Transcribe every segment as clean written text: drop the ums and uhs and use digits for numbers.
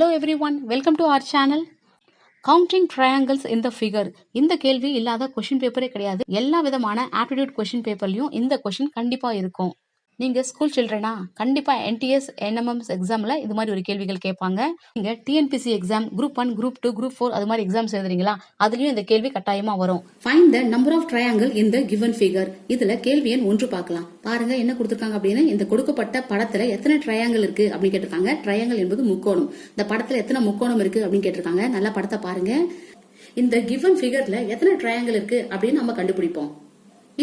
Hello everyone, welcome to our channel. Counting triangles in the figure. இந்த கேள்வி இல்லாத question பேப்பரே கிடையாது. எல்லா விதமான ஆப்டிடியூட் கொஷின் பேப்பர்லயும் இந்த கொஷின் கண்டிப்பா இருக்கும். நீங்க ஸ்கூல் சில்ட்ரனா கண்டிப்பா NTS NMMS எக்ஸாம்ல இது மாதிரி ஒரு கேள்விகள் கேட்பாங்க. நீங்க TNPC exam group 1 group 2 group 4 அது மாதிரி எக்ஸாம்ஸ் எழுதுறீங்களா, அதுலயும் இந்த கேள்வி கட்டாயமா வரும். Find the number of triangle in the given figure. இதுல கேள்வி எண் 1 பார்க்கலாம். பாருங்க என்ன கொடுத்திருக்காங்க அப்படின்னு. இந்த கொடுக்கப்பட்ட படத்துல எத்தனை ட்ரையாங்கிள் இருக்கு அப்படின்னு கேட்டிருக்காங்க. ட்ரையாங்கிள் என்பது முக்கோணம். இந்த படத்துல எத்தனை முக்கோணம் இருக்கு அப்படின்னு கேட்டிருக்காங்க. நல்லா படத்தை பாருங்க. இந்த கிவன் ஃபிகர்ல எத்தனை ட்ரையாங்கிள் இருக்கு அப்படின்னு நம்ம கண்டுபிடிப்போம்.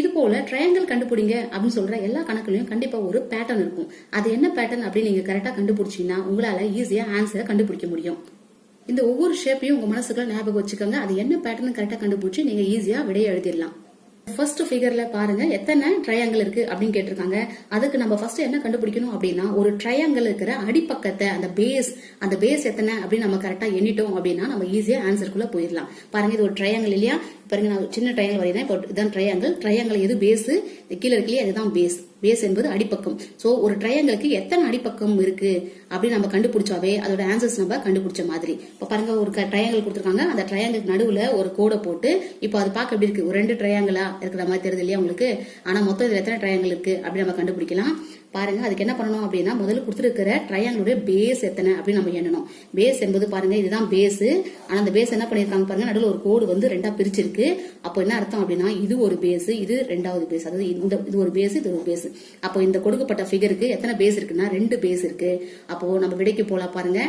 இது போல ட்ரையாங்கிள் கண்டுபிடிங்க அப்படின்னு சொல்ற எல்லா கணக்குலயும் கண்டிப்பா ஒரு பேட்டர்ன் இருக்கும். அது என்ன பேட்டர்ன் அப்படின்னு நீங்க கரெக்டா கண்டுபிடிச்சீங்கன்னா உங்களால ஈஸியா ஆன்சரை கண்டுபிடிக்க முடியும். இந்த ஒவ்வொரு ஷேப்பையும் உங்க மனசுக்குள்ள ஞாபகம் வச்சுக்கோங்க. அது என்ன பேட்டர்ன் கரெக்டா கண்டுபிடிச்சு நீங்க ஈஸியா விடையை எழுதிடலாம். ஃபர்ஸ்ட் ஃபிகர்ல பாருங்க எத்தனை ட்ரையாங்கிள் இருக்கு அப்படின்னு கேட்டிருக்காங்க. அதுக்கு நம்ம ஃபர்ஸ்ட் என்ன கண்டுபிடிக்கணும் அப்படின்னா, ஒரு ட்ரையாங்கிள் இருக்கிற அடிப்பக்கத்தை அந்த பேஸ் எத்தனை அப்படின்னு நம்ம கரெக்டா எண்ணிட்டோம் அப்படின்னா நம்ம ஈஸியா ஆன்சருக்குள்ள போயிடலாம். பாருங்க இது ஒரு ட்ரையாங்கிள் இல்லையா? பாருங்க நான் சின்ன ட்ரையாங்கிள் வரையிறேன். இப்போ இதுதான் ட்ரையாங்கிள் எது பேஸ், கீழே இருக்கு இல்லையா, அதுதான் பேஸ் என்பது அடிப்பக்கம். சோ ஒரு ட்ரையாங்கிளுக்கு எத்தனை அடிப்பக்கம் இருக்கு அப்படின்னு நம்ம கண்டுபிடிச்சாவே அதோட ஆன்சர்ஸ் நம்ம கண்டுபிடிச்ச மாதிரி. இப்ப பாருங்க ஒரு ட்ரையாங்கிள் கொடுத்திருக்காங்க. அந்த ட்ரையாங்கிள் நடுவுல ஒரு கோடை போட்டு இப்போ அது பார்க்க எப்படி இருக்கு, ஒரு 2 ட்ரையாங்கிளா இருக்கிற மாதிரி தெரியுது இல்லையா உங்களுக்கு? ஆனா மொத்தம் இதுல எத்தனை ட்ரையாங்கிள் இருக்கு அப்படின்னு நம்ம கண்டுபிடிக்கலாம். பாருங்க அதுக்கு என்ன பண்ணணும் அப்படின்னா, முதல்ல கொடுத்திருக்கிற ட்ரையாங்கிளுடைய பேஸ் எத்தனை அப்படின்னு நம்ம எண்ணணும். பேஸ் என்பது பாருங்க இதுதான் பேஸ். ஆனா அந்த பேஸ் என்ன பண்ணிருக்காங்க பாருங்க, நடுவில் ஒரு கோடு வந்து 2ஆ பிரிச்சிருக்கு. அப்போ என்ன அர்த்தம் அப்படின்னா, இது ஒரு பேஸ், இது 2வது பேஸ். அதாவது இது ஒரு பேஸ், இது ஒரு பேஸ். அப்போ இந்த கொடுக்கப்பட்ட ஃபிகருக்கு எத்தனை பேஸ் இருக்குன்னா 2 பேஸ் இருக்கு. அப்போ நம்ம விடைக்கு போலாம் பாருங்க.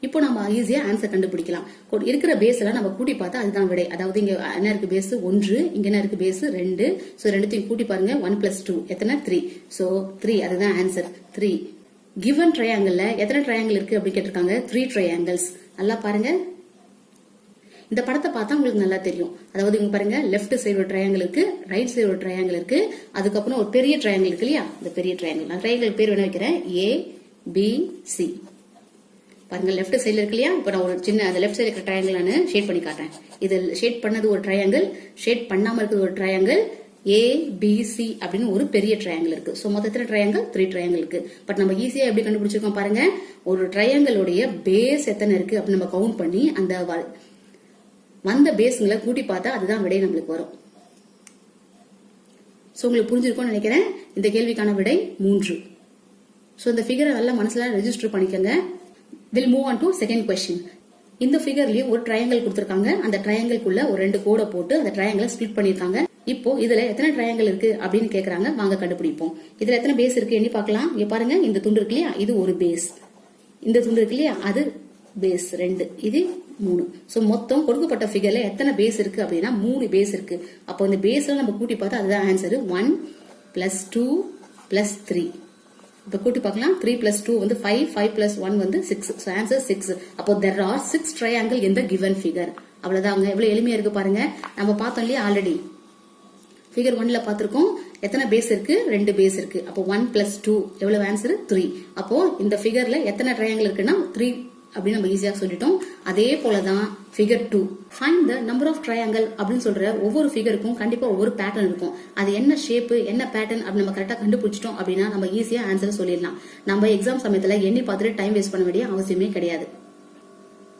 இப்போ நம்ம ஈஸியா ஆன்சர் கண்டுபிடிக்கலாம். இருக்கிற பேஸ் எல்லாம் நம்ம கூட்டி பார்த்தா அதுதான் விடை. அதாவது இங்க என்ன இருக்கு, பேஸ் 1, இங்க என்ன இருக்கு, பேஸ் 2. சோ ரெண்டுத்தையும் கூட்டி பாருங்க. 1 + 2 எத்தனை, 3. சோ 3 அதுதான் ஆன்சர் 3. கிவன் ட்ரையாங்கிள்ல எத்தனை ட்ரையாங்கிள் இருக்கு அப்படின்னு கேட்டிருக்காங்க. 3 ட்ரையாங்கிள்ஸ். நல்லா பாருங்க. இந்த படத்தை பார்த்தா உங்களுக்கு நல்லா தெரியும். அதாவது இங்க பாருங்க, லெஃப்ட் சைடு ஒரு ட்ரையாங்கிள் இருக்கு, ரைட் சைடு ஒரு ட்ரையாங்கிள் இருக்கு, அதுக்கப்புறம் ஒரு பெரிய ட்ரையாங்கிள் இருக்கு இல்லையா? இந்த பெரிய ட்ரையாங்கிள், நான் ட்ரையாங்கிள் பேர் வேணா வைக்கிறேன், ABC. பாருங்க லெஃப்ட் சைடுல இருக்கு இல்லையா? இப்ப நான் ஒரு சின்ன அந்த லெஃப்ட் சைடுல இருக்கிற ட்ரையாங்கிள் நான் ஷேட் பண்ணி காட்டுறேன். இது ஷேட் பண்ணது ஒரு ட்ரையாங்கிள், ஷேட் பண்ணாம இருக்கிறது ஒரு ட்ரையாங்கிள், ABC அப்படின்னு ஒரு பெரிய ட்ரையாங்கிள் இருக்கு. சோ மொத்த எத்தனை ட்ரையாங்கிள், 3 ட்ரையாங்கிள் இருக்கு. பட் நம்ம ஈஸியா எப்படி கண்டுபிடிச்சிருக்கோம் பாருங்க. ஒரு ட்ரையாங்கிளுடைய பேஸ் எத்தனை இருக்கு அப்படின்னு நம்ம கவுண்ட் பண்ணி அந்த வந்த பேஸ்ங்களை கூட்டி பார்த்தா அதுதான் விடை நம்மளுக்கு வரும். சோ உங்களுக்கு புரிஞ்சிருக்கும்னு நினைக்கிறேன். இந்த கேள்விக்கான விடை 3. சோ இந்த ஃபிகரை நல்லா மனசுல ரெஜிஸ்டர் பண்ணிக்கங்க. We'll move on to second question. இந்த ஃபிகர்லயும் ஒரு ட்ரையாங்கிள் கொடுத்திருக்காங்க. அந்த ட்ரையாங்கிள்குள்ள ஒரு 2 கோடை போட்டு அந்த ட்ரையாங்கிளை ஸ்பிளிட் பண்ணிருக்காங்க. இப்போ இதுல எத்தனை ட்ரையாங்கிள் இருக்கு அப்படின்னு கேக்குறாங்க. வாங்க கண்டுபிடிப்போம். இதுல எத்தனை பேஸ் இருக்கு எண்ணி பார்க்கலாம். இங்க பாருங்க, இந்த துண்டு இருக்கு இல்லையா, இது ஒரு பேஸ். இந்த துண்டு இருக்கு இல்லையா, அது பேஸ் 2, இது 3. சோ மொத்தம் கொடுக்கப்பட்ட ஃபிகர்ல எத்தனை பேஸ் இருக்கு அப்படின்னா 3 பேஸ் இருக்கு. அப்போ இந்த பேஸ்ல நம்ம கூட்டி பார்த்தா அதுதான் ஆன்சர். 1 + 2 + 3. இப்ப கூட்டி பார்க்கலாம். 3 + 2 வந்து 5, 5 + 1 வந்து 6. So answer 6. அப்போ there are 6 triangle in the given figure. அவ்வளவுதாங்க. எவ்வளவு எளிமையா இருக்கு பாருங்க. நம்ம பார்த்தோம் இல்லையா ஆல்ரெடி ஃபிகர் 1ல பார்த்திருக்கோம். எத்தனை பேஸ் இருக்கு, 2 பேஸ் இருக்கு. அப்போ 1 + 2 எவ்வளவு ஆன்சர் 3. அப்போ இந்த ஃபிகர்ல எத்தனை ட்ரையாங்கிள் இருக்குன்னா 3 அப்படின்னு நம்ம ஈஸியா சொல்லிட்டோம். அதே போலதான் figure 2. Find the number of triangle அப்படின்னு சொல்ற ஒவ்வொரு ஃபிகருக்கும் கண்டிப்பா ஒவ்வொரு பேட்டர்ன் இருக்கும். அது என்ன ஷேப், என்ன பேட்டர்ன் அப்படின்னு நம்ம கரெக்டா கண்டுபிடிச்சிட்டோம் அப்படின்னா நம்ம ஈஸியா ஆன்சர் சொல்லிடலாம். நம்ம எக்ஸாம் சமயத்துல எண்ணி பார்த்துட்டு டைம் வேஸ்ட் பண்ண வேண்டிய அவசியமே கிடையாது.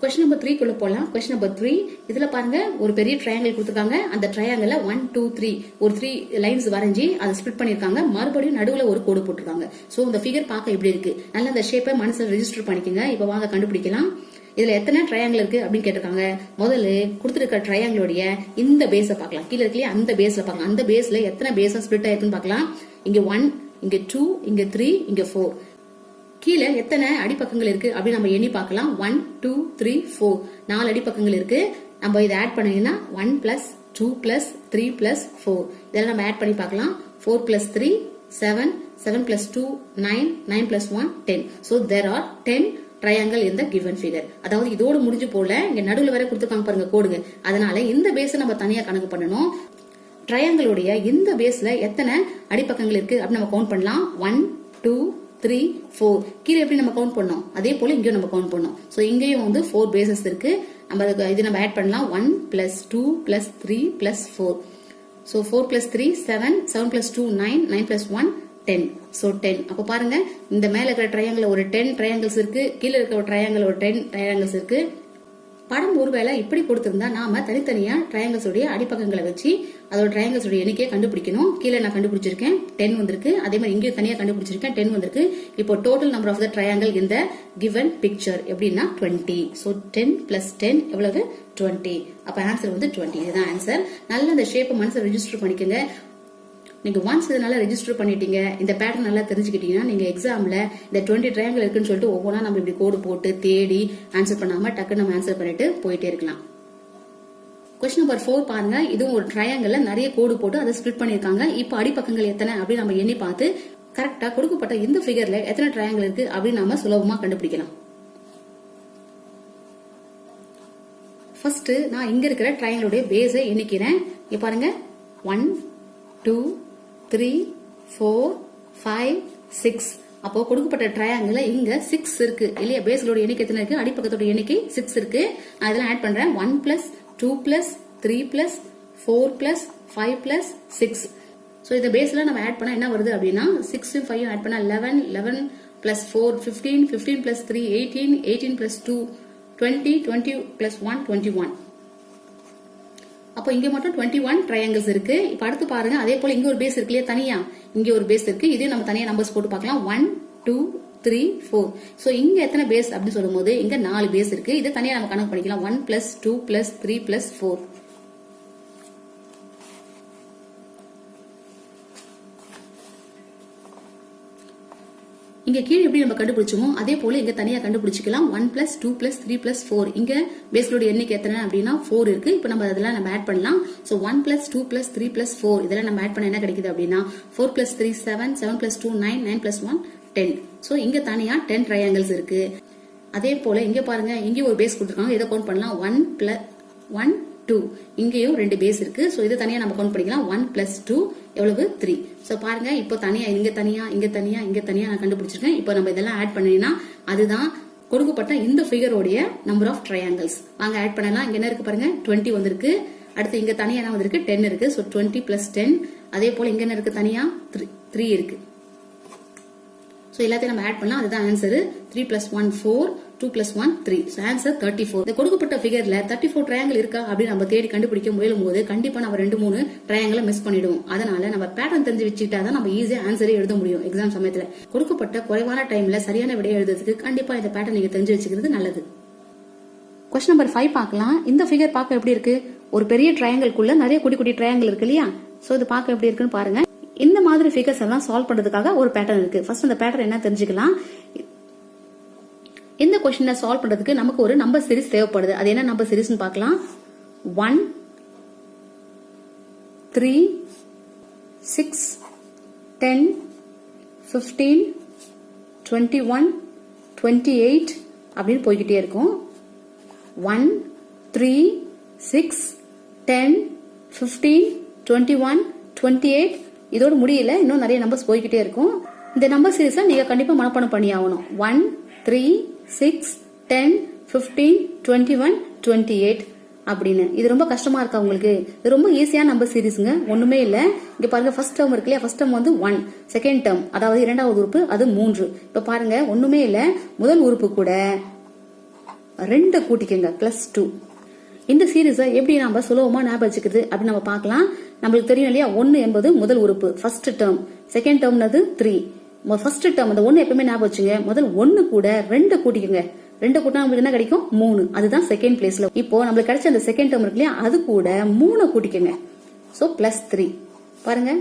கொஸ்டின் நம்பர் 3 குள்ள போலாம். கொஸ்டின் நம்பர் 3 இதுல பாருங்க, ஒரு பெரிய ட்ரையாங்கிள் கொடுத்திருக்காங்க. அந்த ட்ரையாங்கிள்ல 1 2 3 ஒரு 3 லைன்ஸ் வரைஞ்சி அதை ஸ்பிளிட் பண்ணிருக்காங்க. மறுபடியும் நடுவுல ஒரு கோடு போட்டிருக்காங்க. சோ இந்த ஃபிகர் பார்க்க எப்படி இருக்கு, நல்லா அந்த ஷேப்பை மனசுல ரெஜிஸ்டர் பண்ணிக்கோங்க. இப்ப வாங்க கண்டுபிடிக்கலாம். இதுல எத்தனை ட்ரையாங்கிள் இருக்கு அப்படின்னு கேட்டிருக்காங்க. முதல்ல கொடுத்திருக்க ட்ரையாங்கிளோடைய இந்த பேஸ பார்க்கலாம். கீழே இருக்கு அந்த பேஸ்ல பார்க்கலாம். அந்த பேஸ்ல எத்தனை பேஸா ஸ்பிளிட் ஆயிருக்குன்னு பார்க்கலாம். இங்க 1, இங்க 2, இங்க 3, இங்க 4. கீழே எத்தனை அடிப்பக்கங்கள் இருக்கு அப்படின்னு நம்ம எண்ணி பார்க்கலாம். 1 2 3 4 4 அடிப்பக்கங்கள் இருக்கு. நம்ம இதை ஆட் பண்ணீங்கன்னா 1 + 2 + 3 + 4 இதெல்லாம் நம்ம ஆட் பண்ணி பார்க்கலாம். 4 + 3 7, 7 + 2 9, 9 + 1 10. So there are 10 triangle in the given figure. அதாவது இதோடு முடிஞ்சு போல இங்க நடுவுல வரை கொடுத்துருக்காங்க பாருங்க கோடுங்க. அதனால இந்த பேஸை நம்ம தனியா கணக்கு பண்ணணும். ட்ரையாங்கிளுடைய இந்த பேஸ்ல எத்தனை அடிப்பக்கங்கள் இருக்கு அப்படின்னு நம்ம கவுண்ட் பண்ணலாம். 1 2 3 4. கீழே எப்படி நம்ம கவுண்ட் பண்ணோம் அதே போல இங்கேயும் நம்ம கவுண்ட் பண்ணோம். சோ இங்கேயும் வந்து 4 பேசஸ் இருக்கு. நம்ம இது நம்ம ஆட் பண்ணலாம். 1 + 2 + 3 + 4. சோ 4 + 3 7, 7 + 2 9, 9 + 1 10. ஸோ 10. அப்போ பாருங்க இந்த மேல இருக்கிற ட்ரையாங்கிள் ஒரு 10 ட்ரையாங்கிள்ஸ் இருக்கு, கீழே இருக்கிற ஒரு ட்ரையாங்கிள் ஒரு 10 ட்ரையாங்கிள்ஸ் இருக்கு. படம் ஒருவேளை இப்படி கொடுத்திருந்தா நாம தனித்தனியா ட்ரையாங்கிள்ஸ் உடைய அடிப்பக்கங்களை வச்சு அதோட ட்ரையாங்கிள்ஸ் உடைய எண்ணிக்கையை கண்டுபிடிக்கணும். கீழே நான் கண்டுபிடிச்சிருக்கேன் 10 வந்திருக்கு, அதே மாதிரி இங்கே தனியா கண்டுபிடிச்சிருக்கேன் 10 வந்திருக்கு. இப்போ total number of the triangle இந்த கிவன் பிக்சர் எப்படின்னா 20. ஸோ 10 பிளஸ் 10 எவ்வளவு 20. அப்ப ஆன்சர் வந்து 20. இதுதான் ஆன்சர். நல்ல இந்த ஷேப்பை மனசுல ரெஜிஸ்டர் பண்ணிக்கோங்க. நீங்க ஒன்ஸ் இதனால ரெஜிஸ்டர் பண்ணிட்டீங்க, இந்த பேட்டர்ன் நல்லா தெரிஞ்சுக்கிட்டீங்கன்னா நீங்க எக்ஸாம்ல இந்த 20 ட்ரையாங்கிள் இருக்குன்னு சொல்லிட்டு ஒவ்வொன்றா நம்ம இப்படி கோடு போட்டு தேடி ஆன்சர் பண்ணாம டக்கு நம்ம ஆன்சர் பண்ணிட்டு போயிட்டே இருக்கலாம். கொஸ்டின் நம்பர் 4 பாருங்க. இதுவும் ஒரு ட்ரையாங்கிள்ல நிறைய கோடு போட்டு அதை ஸ்பிளிட் பண்ணிருக்காங்க. இப்போ அடிப்பக்கங்கள் எத்தனை அப்படின்னு நம்ம எண்ணி பார்த்து கரெக்டா கொடுக்கப்பட்ட இந்த ஃபிகர்ல எத்தனை ட்ரையாங்கிள் இருக்கு அப்படின்னு நாம சுலபமா கண்டுபிடிக்கலாம். ஃபர்ஸ்ட் நான் இங்க இருக்கிற ட்ரையாங்கிளுடைய பேஸை எண்ணிக்கிறேன். இங்க பாருங்க 1 2 3 4 5 6. அப்போ கொடுக்கப்பட்ட ட்ரையாங்கிள் இங்க 6 இருக்கு இல்லையா? பேஸ்களோட எண்ணிக்கை எத்தனை இருக்கு? அடிப்பக்கத்தோட எண்ணிக்கை 6 இருக்கு. நான் இதெல்லாம் ஆட் பண்றேன். 1 plus 2 plus 3 plus 4 plus 5 plus 6. So இந்த பேஸ்ல நம்ம ஆட் பண்ணா என்ன வருது அப்படின்னா 6 5 ஆட் பண்ணா 11 11 பிளஸ் 4 15 15 பிளஸ் 3 18 18 பிளஸ் 2 20 20 பிளஸ் 1 21. அப்போ இங்க மட்டும் 21 ட்ரையாங்கிள்ஸ் இருக்கு. இப்போ அடுத்து பாருங்க, அதே போல இங்க ஒரு பேஸ் இருக்கு இல்லையா? தனியா இங்க ஒரு பேஸ் இருக்கு. இதே நம்ம தனியா நம்பர்ஸ் போட்டு பார்க்கலாம். 1 2 3 4. சோ இங்க எத்தனை பேஸ் அப்படின்னு சொல்லும்போது இங்க 4 பேஸ் இருக்கு. இதை தனியா நம்ம கணக்கு பண்ணிக்கலாம். 1 பிளஸ் 2 பிளஸ் 3 பிளஸ் 4. இங்க கீழே எப்படி நம்ம கண்டுபிடிச்சோமோ அதே போல இங்க தனியா கண்டுபிடிச்சிக்கலாம். 1 பிளஸ் 2 பிளஸ் 3 பிளஸ் 4. இங்க பேஸ்களோட எண்ணிக்கை எத்தனை அப்படின்னா 4 இருக்கு. இப்போ நம்ம அதெல்லாம் நம்ம ஆட் பண்ணலாம். சோ 1 பிளஸ் 2 பிளஸ் 3 பிளஸ் 4 இதெல்லாம் நம்ம ஆட் பண்ண என்ன கிடைக்குது அப்படின்னா 4 பிளஸ் 3 7 7 பிளஸ் 2 9 9 பிளஸ் 1 10. சோ இங்க தனியா 10 ட்ரையாங்கிள்ஸ் இருக்கு. அதே போல இங்க பாருங்க, இங்க ஒரு பேஸ் கொடுத்துருக்காங்க. இதை கவுண்ட் பண்ணலாம். 1 பிளஸ் 1 2. இங்கேயும் 2 பேஸ் இருக்கு. சோ இதை தனியா நம்ம கவுண்ட் பண்ணிக்கலாம். 1 பிளஸ் 2 எவ்வளவு 3. சோ பாருங்க, இப்போ தனியா இங்க தனியா இங்க தனியா இங்க தனியா நான் கண்டுபிடிச்சிருக்கேன். இப்போ நம்ம இதெல்லாம் ஆட் பண்ணீங்கன்னா அதுதான் கொடுக்கப்பட்ட இந்த ஃபிகரோடைய நம்பர் ஆஃப் ட்ரையாங்கிள்ஸ். வாங்க ஆட் பண்ணலாம். இங்க என்ன இருக்கு பாருங்க, 20 வந்திருக்கு. அடுத்து இங்க தனியா என்ன வந்திருக்கு, 10 இருக்கு. So 20 plus 10. அதே போல இங்க என்ன இருக்கு, தனியா 3 இருக்கு. சோ எல்லாத்தையும் நம்ம ஆட் பண்ணலாம். அதுதான் answer. 3 plus 1 4 2 plus 1 3. So answer 34. இந்த கொடுக்கப்பட்ட ஃபிகர்ல 34 ட்ரையாங்கிள் இருக்கா அப்படின்னு நம்ம தேடி கண்டுபிடிக்க முயலும் போது கண்டிப்பா நம்ம 2-3 ட்ரையாங்கிளை மிஸ் பண்ணிடுவோம். அதனால நம்ம பேட்டர்ன் தெரிஞ்சு வச்சுக்கிட்டாதான் நம்ம ஈஸியா ஆன்சரே எழுத முடியும் எக்ஸாம் சமயத்துல. கொடுக்கப்பட்ட குறைவான டைம்ல சரியான விடையை எழுதுறதுக்கு கண்டிப்பா இந்த பேட்டர்ன் நீங்க தெரிஞ்சு வச்சுக்கிறது நல்லது. கொஸ்டின் நம்பர் 5 பார்க்கலாம். இந்த ஃபிகர் பார்க்க எப்படி இருக்கு? ஒரு பெரிய ட்ரையாங்கிள்குள்ள நிறைய குட்டி குட்டி ட்ரையாங்கிள் இருக்கு இல்லையா? சோ இது பார்க்க எப்படி இருக்குன்னு பாருங்க. இந்த மாதிரி ஃபிகர்ஸ் எல்லாம் சால்வ் பண்றதுக்காக ஒரு பேட்டர்ன் இருக்கு. ஃபர்ஸ்ட் அந்த பேட்டர்ன் என்ன தெரிஞ்சுக்கலாம். இந்த கொஸ்டினை சால்வ் பண்றதுக்கு நமக்கு ஒரு நம்பர் சீரிஸ் தேவைப்படுது. அது என்ன நம்பர் சீரிஸ்னு பார்க்கலாம். 1 3 6 10 15 21 28 அப்படின்னு போய்கிட்டே இருக்கும். 1 3 6 10 15 21 28 இதோட முடியல, இன்னும் நிறைய நம்பர்ஸ் போய்கிட்டே இருக்கும். இந்த நம்பர் சீரிஸை நீங்க கண்டிப்பா மனப்பாடம் பண்ணி ஆகணும். 1 3 6 10 15 21 28 அப்படின்னு. இது ரொம்ப கஷ்டமா இருக்கா உங்களுக்கு? இது ரொம்ப ஈஸியான நம்பர் சீரிஸ்ங்க, ஒண்ணுமே இல்ல. இங்க பாருங்க, ஃபர்ஸ்ட் டேர்ம் இருக்கு இல்லையா? ஃபர்ஸ்ட் டேர்ம் வந்து 1, செகண்ட் டேர்ம் அதாவது இரண்டாவது உறுப்பு அது 3. இப்ப பாருங்க, ஒண்ணுமே இல்ல, முதல் உறுப்பு கூட 2 கூட்டிக்கங்க +2. இந்த சீரிஸை எப்படி நம்ம சுலபமா ஞாபகம் வச்சுக்கிறது அப்படின்னு நம்ம பார்க்கலாம். நம்மளுக்கு தெரியும் இல்லையா, 1 என்பது முதல் உறுப்பு ஃபர்ஸ்ட் டேர்ம், செகண்ட் டேர்ம்னது 3. ஃபர்ஸ்ட் டேர்ம் அந்த 1 எப்பவுமே ஞாபகம் வச்சுங்க. முதல் 1 கூட 2 கூட்டிக்கங்க. 2 கூட்டினா நம்மளுக்கு என்ன கிடைக்கும்? 3. அதுதான் செகண்ட் பிளேஸ்ல. இப்போ நம்மளுக்கு கிடைச்ச அந்த செகண்ட் டேர்ம் இருக்கு இல்லையா, அது கூட 3 கூட்டிக்கங்க. சோ +3. பாருங்க,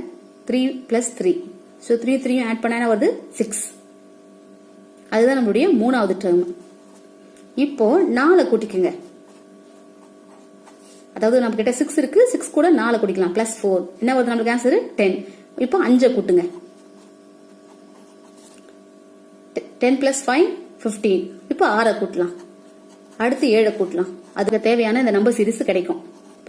3 + 3. சோ 3 3 ஆட் பண்ணா வருது 6. அதுதான் நம்மளுடைய மூணாவது டேர்ம். இப்போ 4 கூட்டிக்கங்க. அதாவது நம்ம கிட்ட 6 இருக்கு, 6 கூட 4 கூட்டிக்கலாம். +4 என்ன வருது நம்மளுக்கு ஆன்சர் 10. இப்போ 5 கூட்டுங்க. 10 + 5 15. இப்போ 6 கூட்டலாம். அடுத்து 7 கூட்டலாம். அதுக்கு தேவையான இந்த நம்பர் சீரிஸ் கிடைக்கும்.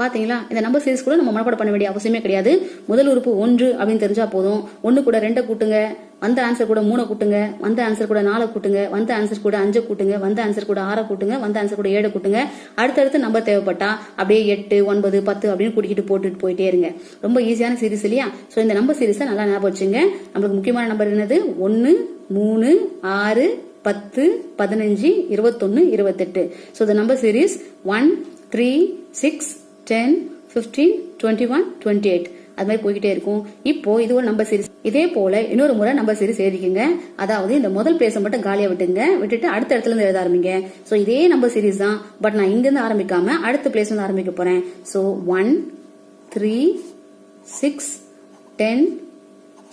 பாத்தீங்களா? இந்த நம்பர் சீரிஸ் கூட நம்ம மனப்பாடம் பண்ண வேண்டிய அவசியமே கிடையாது. முதல் உறுப்பு 1 அப்படின்னு தெரிஞ்சா போதும். 1 கூட 2 கூட்டுங்க, வந்த ஆன்சர் கூட 3 கூட்டுங்க, வந்த ஆன்சர் கூட 4 கூட்டுங்க, வந்த ஆன்சர் கூட 5 கூட்டுங்க, வந்த ஆன்சர் கூட 6 கூட்டுங்க, வந்த ஆன்சர் கூட 7 கூட்டுங்க. அடுத்தடுத்து நம்பர் தேவைப்பட்டா அப்படியே 8, 9, 10 அப்படின்னு கூட்டிக்கிட்டு போட்டுட்டு போயிட்டே இருங்க. ரொம்ப ஈஸியான சீரிஸ் இல்லையா? ஸோ இந்த நம்பர் சீரிஸை நல்லா ஞாபகம் வச்சுங்க. நம்மளுக்கு முக்கியமான நம்பர் என்னது? 1, 3, 6, 10, 15, 21, 28. So the number series 1, 3, 6, 10, 15, 21, 28. அது மாதிரி போய்கிட்டே இருக்கும். இப்போ இது ஒரு நம்பர் சீரிஸ். இதே போல இன்னொரு முறை நம்பர் சீரிஸ் எழுதிக்கங்க. அதாவது இந்த முதல் பிளேஸை மட்டும் காலியா விட்டுட்டு அடுத்த இடத்துல இருந்து எழுத ஆரம்பிங்க. ஸோ இதே நம்பர் சீரிஸ் தான், பட் நான் இங்க இருந்து ஆரம்பிக்காம அடுத்த பிளேஸ் வந்து ஆரம்பிக்க போறேன். ஸோ 1, 3, 6, 10,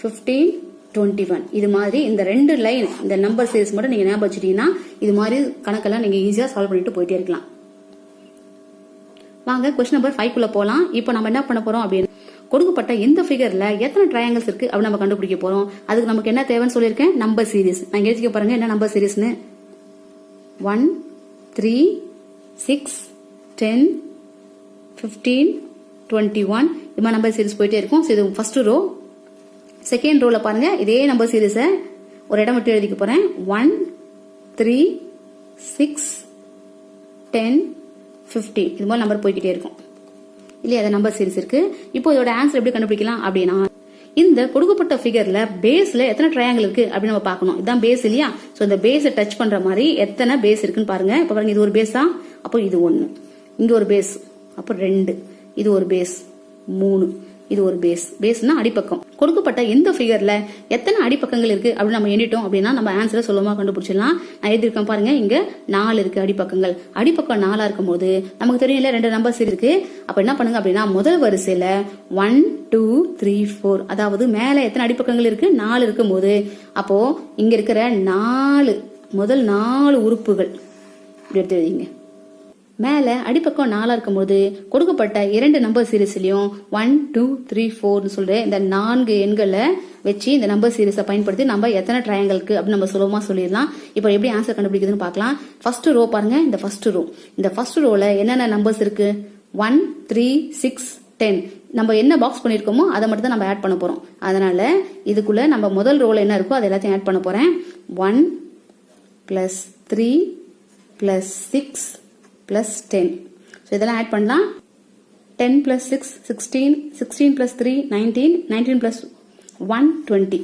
15, 21. இது மாதிரி இந்த 2 லைன் இந்த நம்பர் சீரிஸ் மட்டும் நீங்க ஞாபகம் வச்சுட்டீங்கன்னா இது மாதிரி கணக்கெல்லாம் நீங்க ஈஸியா சால்வ் பண்ணிட்டு போயிட்டே இருக்கலாம். வாங்க கொஸ்டின் நம்பர் 5 குள்ள போலாம். இப்போ நம்ம என்ன பண்ண போறோம் அப்படின்னு, கொடுக்கப்பட்ட இந்த ஃபிகர்ல எத்தனை ட்ரையாங்கிள்ஸ் இருக்கு அப்படின்னு நம்ம கண்டுபிடிக்க போறோம். அதுக்கு நமக்கு என்ன தேவைன்னு சொல்லியிருக்கேன்? Number series. நான் எழுதிக்க பாருங்க என்ன நம்பர் சீரிஸ்னு. 1, 3, 6, 10, 15, 21. இது மாதிரி நம்பர் சீரிஸ் போயிட்டே இருக்கும். இது ஃபர்ஸ்ட் ரோ. செகண்ட் ரோல பாருங்க இதே நம்பர் சீரிஸை ஒரு இடம் மட்டும் எழுதிக்க போறேன். 1, 3, 6, 10, 15. இது மாதிரி நம்பர் போய்கிட்டே இருக்கும் இல்லையா? அது நம்பர் சீரிஸ் இருக்கு. இப்போ இதோட ஆன்சர் எப்படி கண்டுபிடிக்கலாம் அப்படின்னா, இந்த கொடுக்கப்பட்ட ஃபிகர்ல பேஸ்ல எத்தனை ட்ரையாங்கிள் இருக்கு அப்படின்னு நம்ம பார்க்கணும். இதுதான் பேஸ் இல்லையா? சோ இந்த பேஸை டச் பண்ற மாதிரி எத்தனை பேஸ் இருக்குன்னு பாருங்க. இப்ப பாருங்க இது ஒரு பேஸா, அப்போ இது 1, இங்க ஒரு பேஸ், அப்போ 2, இது ஒரு பேஸ் 3, இது ஒரு பேஸ். பேஸ்னா அடிப்பக்கம். கொடுக்கப்பட்ட இந்த ஃபிகர்ல எத்தனை அடிப்பக்கங்கள் இருக்கு அப்படின்னு நம்ம எண்ணிட்டோம் அப்படின்னா நம்ம ஆன்சரை சுலபமா கண்டுபிடிச்சிடலாம். நான் எழுதிருக்கேன் பாருங்க, இங்க 4 இருக்கு அடிப்பக்கங்கள். அடிப்பக்கம் 4 இருக்கும் போது நமக்கு தெரியும் இல்ல 2 நம்பர்ஸ் இருக்கு. அப்ப என்ன பண்ணுங்க அப்படின்னா முதல் வரிசையில 1, 2, 3, 4, அதாவது மேல எத்தனை அடிப்பக்கங்கள் இருக்கு? 4 இருக்கும் போது அப்போ இங்க இருக்கிற 4 முதல் 4 உறுப்புகள் இப்படி எடுத்து எழுதிங்க. மேல அடிப்பக்கம் 4 இருக்கும் போது கொடுக்கப்பட்ட 2 நம்பர் சீரிஸ்லயும் 1, 2, 3, 4 சொல்ற இந்த 4 எண்களை வச்சு இந்த நம்பர் சீரிஸை பயன்படுத்தி நம்ம எத்தனை ட்ரையாங்கிளுக்கு அப்படின்னு நம்ம சுலபமா சொல்லிடலாம். இப்போ எப்படி ஆன்சர் கண்டுபிடிக்குதுன்னு பார்க்கலாம். ஃபர்ஸ்ட் ரோ பாருங்க, இந்த ஃபர்ஸ்ட் ரோ. இந்த ஃபர்ஸ்ட் ரோல என்னென்ன நம்பர்ஸ் இருக்கு? 1, 3, 6, 10. நம்ம என்ன பாக்ஸ் பண்ணிருக்கோமோ அதை மட்டும் தான் நம்ம ஆட் பண்ண போறோம். அதனால இதுக்குள்ள நம்ம முதல் ரோல என்ன இருக்கோ அதை எல்லாத்தையும் ஆட் பண்ண போறேன். 1 plus 3 plus 6 plus 10. So இதெல்லாம் ஆட் பண்ணலாம். 10 plus 6 16, 16 plus 3 19, 19 plus 1 20.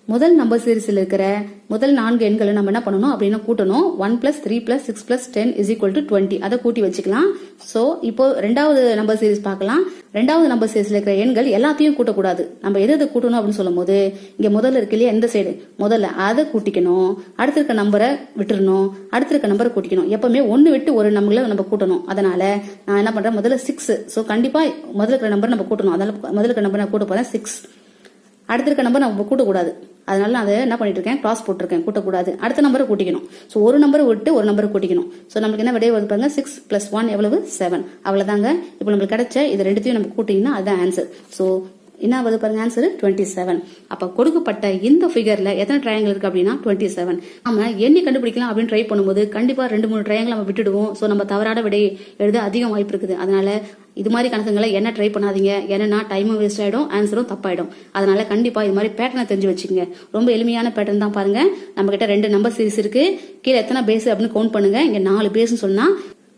முதல் நம்பர் சீரிஸில் இருக்கிற முதல் 4 எண்களை நம்ம என்ன பண்ணணும் அப்படின்னா கூட்டணும். 1 plus 3 plus 6 plus 10 is equal to 20. அதை கூட்டி வச்சுக்கலாம். சோ இப்போ ரெண்டாவது நம்பர் சீரிஸ் பார்க்கலாம். ரெண்டாவது நம்பர் சீரிஸ்ல இருக்கிற எண்கள் எல்லாத்தையும் கூட்டக்கூடாது. நம்ம எது கூட்டணும் அப்படின்னு சொல்லும் போது இங்க முதல்ல இருக்கு இல்லையா, எந்த சைடு முதல்ல அதை கூட்டிக்கணும், அடுத்த இருக்க நம்பரை விட்டுறணும், அடுத்த இருக்க நம்பரை கூட்டிக்கணும். எப்பவுமே 1 விட்டு ஒரு நம்பர்ல நம்ம கூட்டணும். அதனால நான் என்ன பண்றேன், முதல்ல 6. சோ கண்டிப்பா முதல்ல இருக்கிற நம்பர் நம்ம கூட்டணும். அதனால முதல்ல இருக்கிற நம்பர் நான் கூட்ட போறேன் 6. அடுத்த இருக்க நம்பர் நம்ம கூட்டக்கூடாது. அதனால நான் அதை என்ன பண்ணிட்டு இருக்கேன், கிராஸ் போட்டிருக்கேன், கூட்டக்கூடாது. அடுத்த நம்பரை கூட்டிக்கணும். ஸோ ஒரு நம்பரை விட்டு ஒரு நம்பரை கூட்டிக்கணும். ஸோ நம்மளுக்கு என்ன விடைய வந்து பாருங்க, 6 plus 1 எவ்வளவு? 7. அவ்வளவுதாங்க. இப்போ நம்மளுக்கு கிடைச்ச இது ரெண்டுத்தையும் நம்ம கூட்டிங்கன்னா அதுதான் ஆன்சர். ஸோ என்ன வருது பாருங்க, ஆன்சர் 27. அப்ப கொடுக்கப்பட்ட இந்த ஃபிகர்ல எத்தனை ட்ரையாங்கிள் இருக்கு அப்படின்னா 27. நம்ம எண்ணி கண்டுபிடிக்கலாம் அப்படின்னு ட்ரை பண்ணும்போது கண்டிப்பா 2-3 ட்ரையாங்கிள் நம்ம விட்டுடுவோம். ஸோ நம்ம தவறான விடை எழுத அதிகம் வாய்ப்பு இருக்குது. அதனால இது மாதிரி கணக்குங்களை என்ன ட்ரை பண்ணாதீங்க. ஏன்னா டைமும் வேஸ்ட் ஆயிடும், ஆன்சரும் தப்பாயிடும். அதனால கண்டிப்பா இது மாதிரி பேட்டர்னை தெரிஞ்சு வச்சுக்கோங்க. ரொம்ப எளிமையான பேட்டர்ன் தான் பாருங்க. நம்ம கிட்ட 2 நம்பர் சீரிஸ் இருக்கு. கீழே எத்தனை பேஸ் அப்படின்னு கவுண்ட் பண்ணுங்க. இங்க 4 பேஸ்ன்னு சொன்னா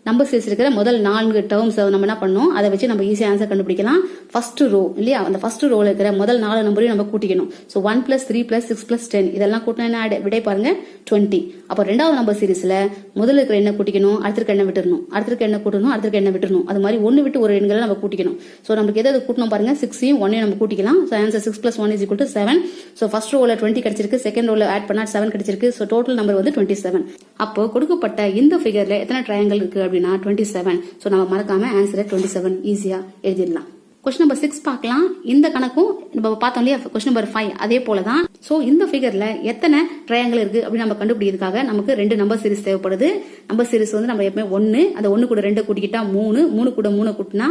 நம்பர் சீரிஸ் இருக்கிற முதல் 4 டேர்ம்ஸ் நம்ம என்ன பண்ணோம், அதை வச்சு நம்ம ஈஸியா ஆன்சர் கண்டுபிடிக்கலாம். ஃபர்ஸ்ட் ரோ இல்லையா, அந்த ஃபர்ஸ்ட் ரோல இருக்கிற முதல் 4 நம்பரையும் நம்ம கூட்டிக்கணும். ஸோ 1 plus 3 plus 6 plus 10 இதெல்லாம் கூட்டினா விடை பாருங்க 20. அப்போ ரெண்டாவது நம்பர் சீரிஸ்ல முதல்ல இருக்கிற எண்ணை கூட்டிக்கணும், அடுத்த எண்ணை விட்டுறணும், அடுத்த எண்ணை கூட்டணும், அடுத்த எண்ணை விட்டுறணும். அது மாதிரி 1 விட்டு ஒரு எண்களை நம்ம கூட்டிக்கணும். ஸோ நமக்கு எதாவது கூட்டணும் பாருங்க, 6ஐயும் 1ஐயும் நம்ம கூட்டிக்கலாம். So answer 6 plus 1 is equal to 7. So first ரோல 20 கிடைச்சிருக்கு, செகண்ட் ரோல ஆட் பண்ணா 7 கிடைச்சிருக்கு. ஸோ டோட்டல் நம்பர் வந்து 27. அப்போ கொடுக்கப்பட்ட இந்த ஃபிகர்ல எத்தனை ட்ரையாங்கிள் இருக்கு அப்படின்னா 27. சோ நம்ம மறக்காம ஆன்சரை 27 ஈஸியா எழுதிடலாம். கொஸ்டின் நம்பர் 6 பார்க்கலாம். இந்த கணக்கும் நம்ம பார்த்தோம் இல்லையா, கொஸ்டின் நம்பர் 5 அதே போலதான். சோ இந்த ஃபிகர்ல எத்தனை ட்ரையாங்கிள் இருக்கு அப்படின்னு நம்ம கண்டுபிடிக்கிறதுக்காக நமக்கு 2 நம்பர் சீரிஸ் தேவைப்படுது. நம்பர் சீரிஸ் வந்து நம்ம எப்பவுமே 1, அந்த 1 கூட 2 கூட்டிக்கிட்டா 3, 3 கூட 3 கூட்டினா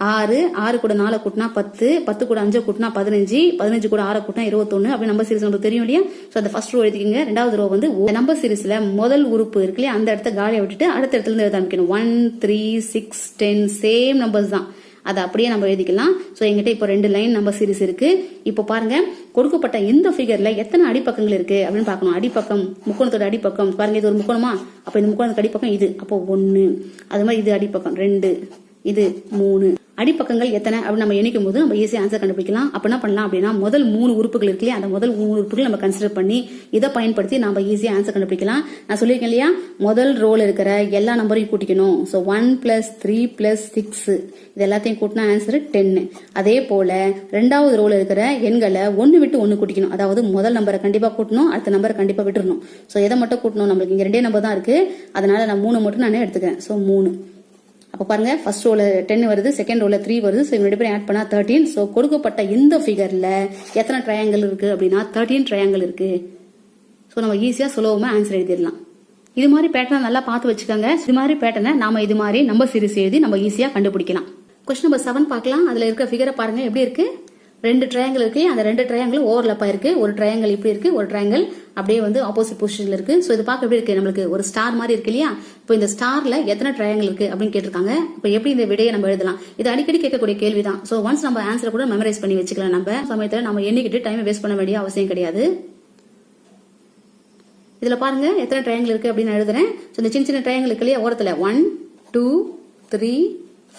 6, 6 கூட 4 கூட்டினா 10, 10 கூட 5 கூட்டினா 15, 15 கூட 6 கூட்டினா 21. அப்படி நம்பர் சீரிஸ் நமக்கு தெரியும் இல்லையா. சோ அந்த ஃபர்ஸ்ட் ரோ எழுதிக்கங்க. ரெண்டாவது ரோ வந்து நம்பர் சீரிஸ்ல முதல் உறுப்பு இருக்கு இல்லையா, அந்த இடத்த காலியா விட்டுட்டு அடுத்த இடத்துல இருந்து எழுத ஆரம்பிக்கணும். 1, 3, 6, 10 சேம் நம்பர்ஸ் தான். அதை அப்படியே நம்ம எழுதிக்கலாம். ஸோ எங்கிட்ட இப்போ 2 லைன் நம்பர் சீரிஸ் இருக்கு. இப்போ பாருங்க, கொடுக்கப்பட்ட இந்த ஃபிகர்ல எத்தனை அடிப்பக்கங்கள் இருக்கு அப்படின்னு பார்க்கணும். அடிப்பக்கம், முக்கோணத்தோட அடிப்பக்கம் பாருங்க, இது ஒரு முக்கோணமா, அப்போ இந்த முக்கோணத்துக்கு அடிப்பக்கம் இது, அப்போ 1, அது மாதிரி இது அடிப்பக்கம் 2, இது 3. அடிப்பக்கங்கள் எத்தனை அப்படின்னு நம்ம எண்ணிக்கும் போது நம்ம ஈஸியா ஆன்சர் கண்டுபிடிக்கலாம். அப்ப என்ன பண்ணலாம் அப்படின்னா, முதல் 3 உறுப்புகள் இருக்கு இல்லையா, அந்த முதல் 3 உறுப்புகள் நம்ம கன்சிடர் பண்ணி இதை பயன்படுத்தி நம்ம ஈஸியா ஆன்சர் கண்டுபிடிக்கலாம். நான் சொல்லியிருக்கேன் இல்லையா, முதல் ரோல இருக்கிற எல்லா நம்பரையும் கூட்டிக்கணும். ஸோ 1 + 3 + 6 இது எல்லாத்தையும் கூட்டினா ஆன்சர் 10. அதே போல 2வது ரோல இருக்கிற எண்களை 1 விட்டு 1 கூட்டிக்கணும். அதாவது முதல் நம்பரை கண்டிப்பா கூட்டணும், அடுத்த நம்பரை கண்டிப்பா விட்டுறணும். ஸோ எதை மட்டும் கூட்டணும், நம்மளுக்கு இங்க 2 நம்பர் தான் இருக்கு, அதனால நான் 3 மட்டும் நானே எடுத்துக்கிறேன். ஸோ 3. அப்ப பாருங்க, ஃபர்ஸ்ட் ரோல 10 வருது, செகண்ட் ரோல 3 வருது. ஸோ இவங்க 2 பேரும் ஆட் பண்ணா 13. ஸோ கொடுக்கப்பட்ட இந்த ஃபிகர்ல எத்தனை ட்ரையாங்கிள் இருக்கு அப்படின்னா 13 ட்ரையாங்கிள் இருக்கு. ஸோ நம்ம ஈஸியா சுலபமா ஆன்சர் எழுதிடலாம். இது மாதிரி பேட்டர்ன் நல்லா பார்த்து வச்சுக்கோங்க. இது மாதிரி பேட்டர்னை நாம இது மாதிரி நம்பர் சீரிஸ் எழுதி நம்ம ஈஸியா கண்டுபிடிக்கலாம். கொஸ்டின் நம்பர் 7 பார்க்கலாம். அதுல இருக்க ஃபிகரை பாருங்க எப்படி இருக்கு. 2 ட்ரையாங்கிள் இருக்கு, அந்த 2 ட்ரையாங்கிள் ஓவர்லப்பா இருக்கு. ஒரு ட்ரையாங்கிள் இப்படி இருக்கு, ஒரு ட்ரையாங்கிள் அப்படியே வந்து ஆப்போசிட் பொசிஷன்ல இருக்கு. சோ இது பார்க்க எப்படி இருக்கு, நம்மளுக்கு ஒரு ஸ்டார் மாதிரி இருக்கு இல்லையா. இப்போ இந்த ஸ்டார்ல எத்தனை ட்ரையாங்கிள் இருக்கு அப்படின்னு கேட்டிருக்காங்க. இப்போ எப்படி இந்த விடையை நம்ம எழுதலாம், இது அடிக்கடி கேட்கக்கூடிய கேள்விதான். சோ ஒன்ஸ் நம்ம ஆன்சரை கூட மெமரைஸ் பண்ணி வச்சுக்கலாம். நம்ம சமயத்துல நம்ம எண்ணிக்கிட்டு டைம் வேஸ்ட் பண்ண வேண்டிய அவசியம் கிடையாது. இதுல பாருங்க எத்தனை ட்ரையாங்கிள் இருக்கு அப்படின்னு எழுதுறேன். சோ இந்த சின்ன சின்ன ட்ரையாங்கிள் இருக்கு இல்லையா ஓரத்துல, 1 2 3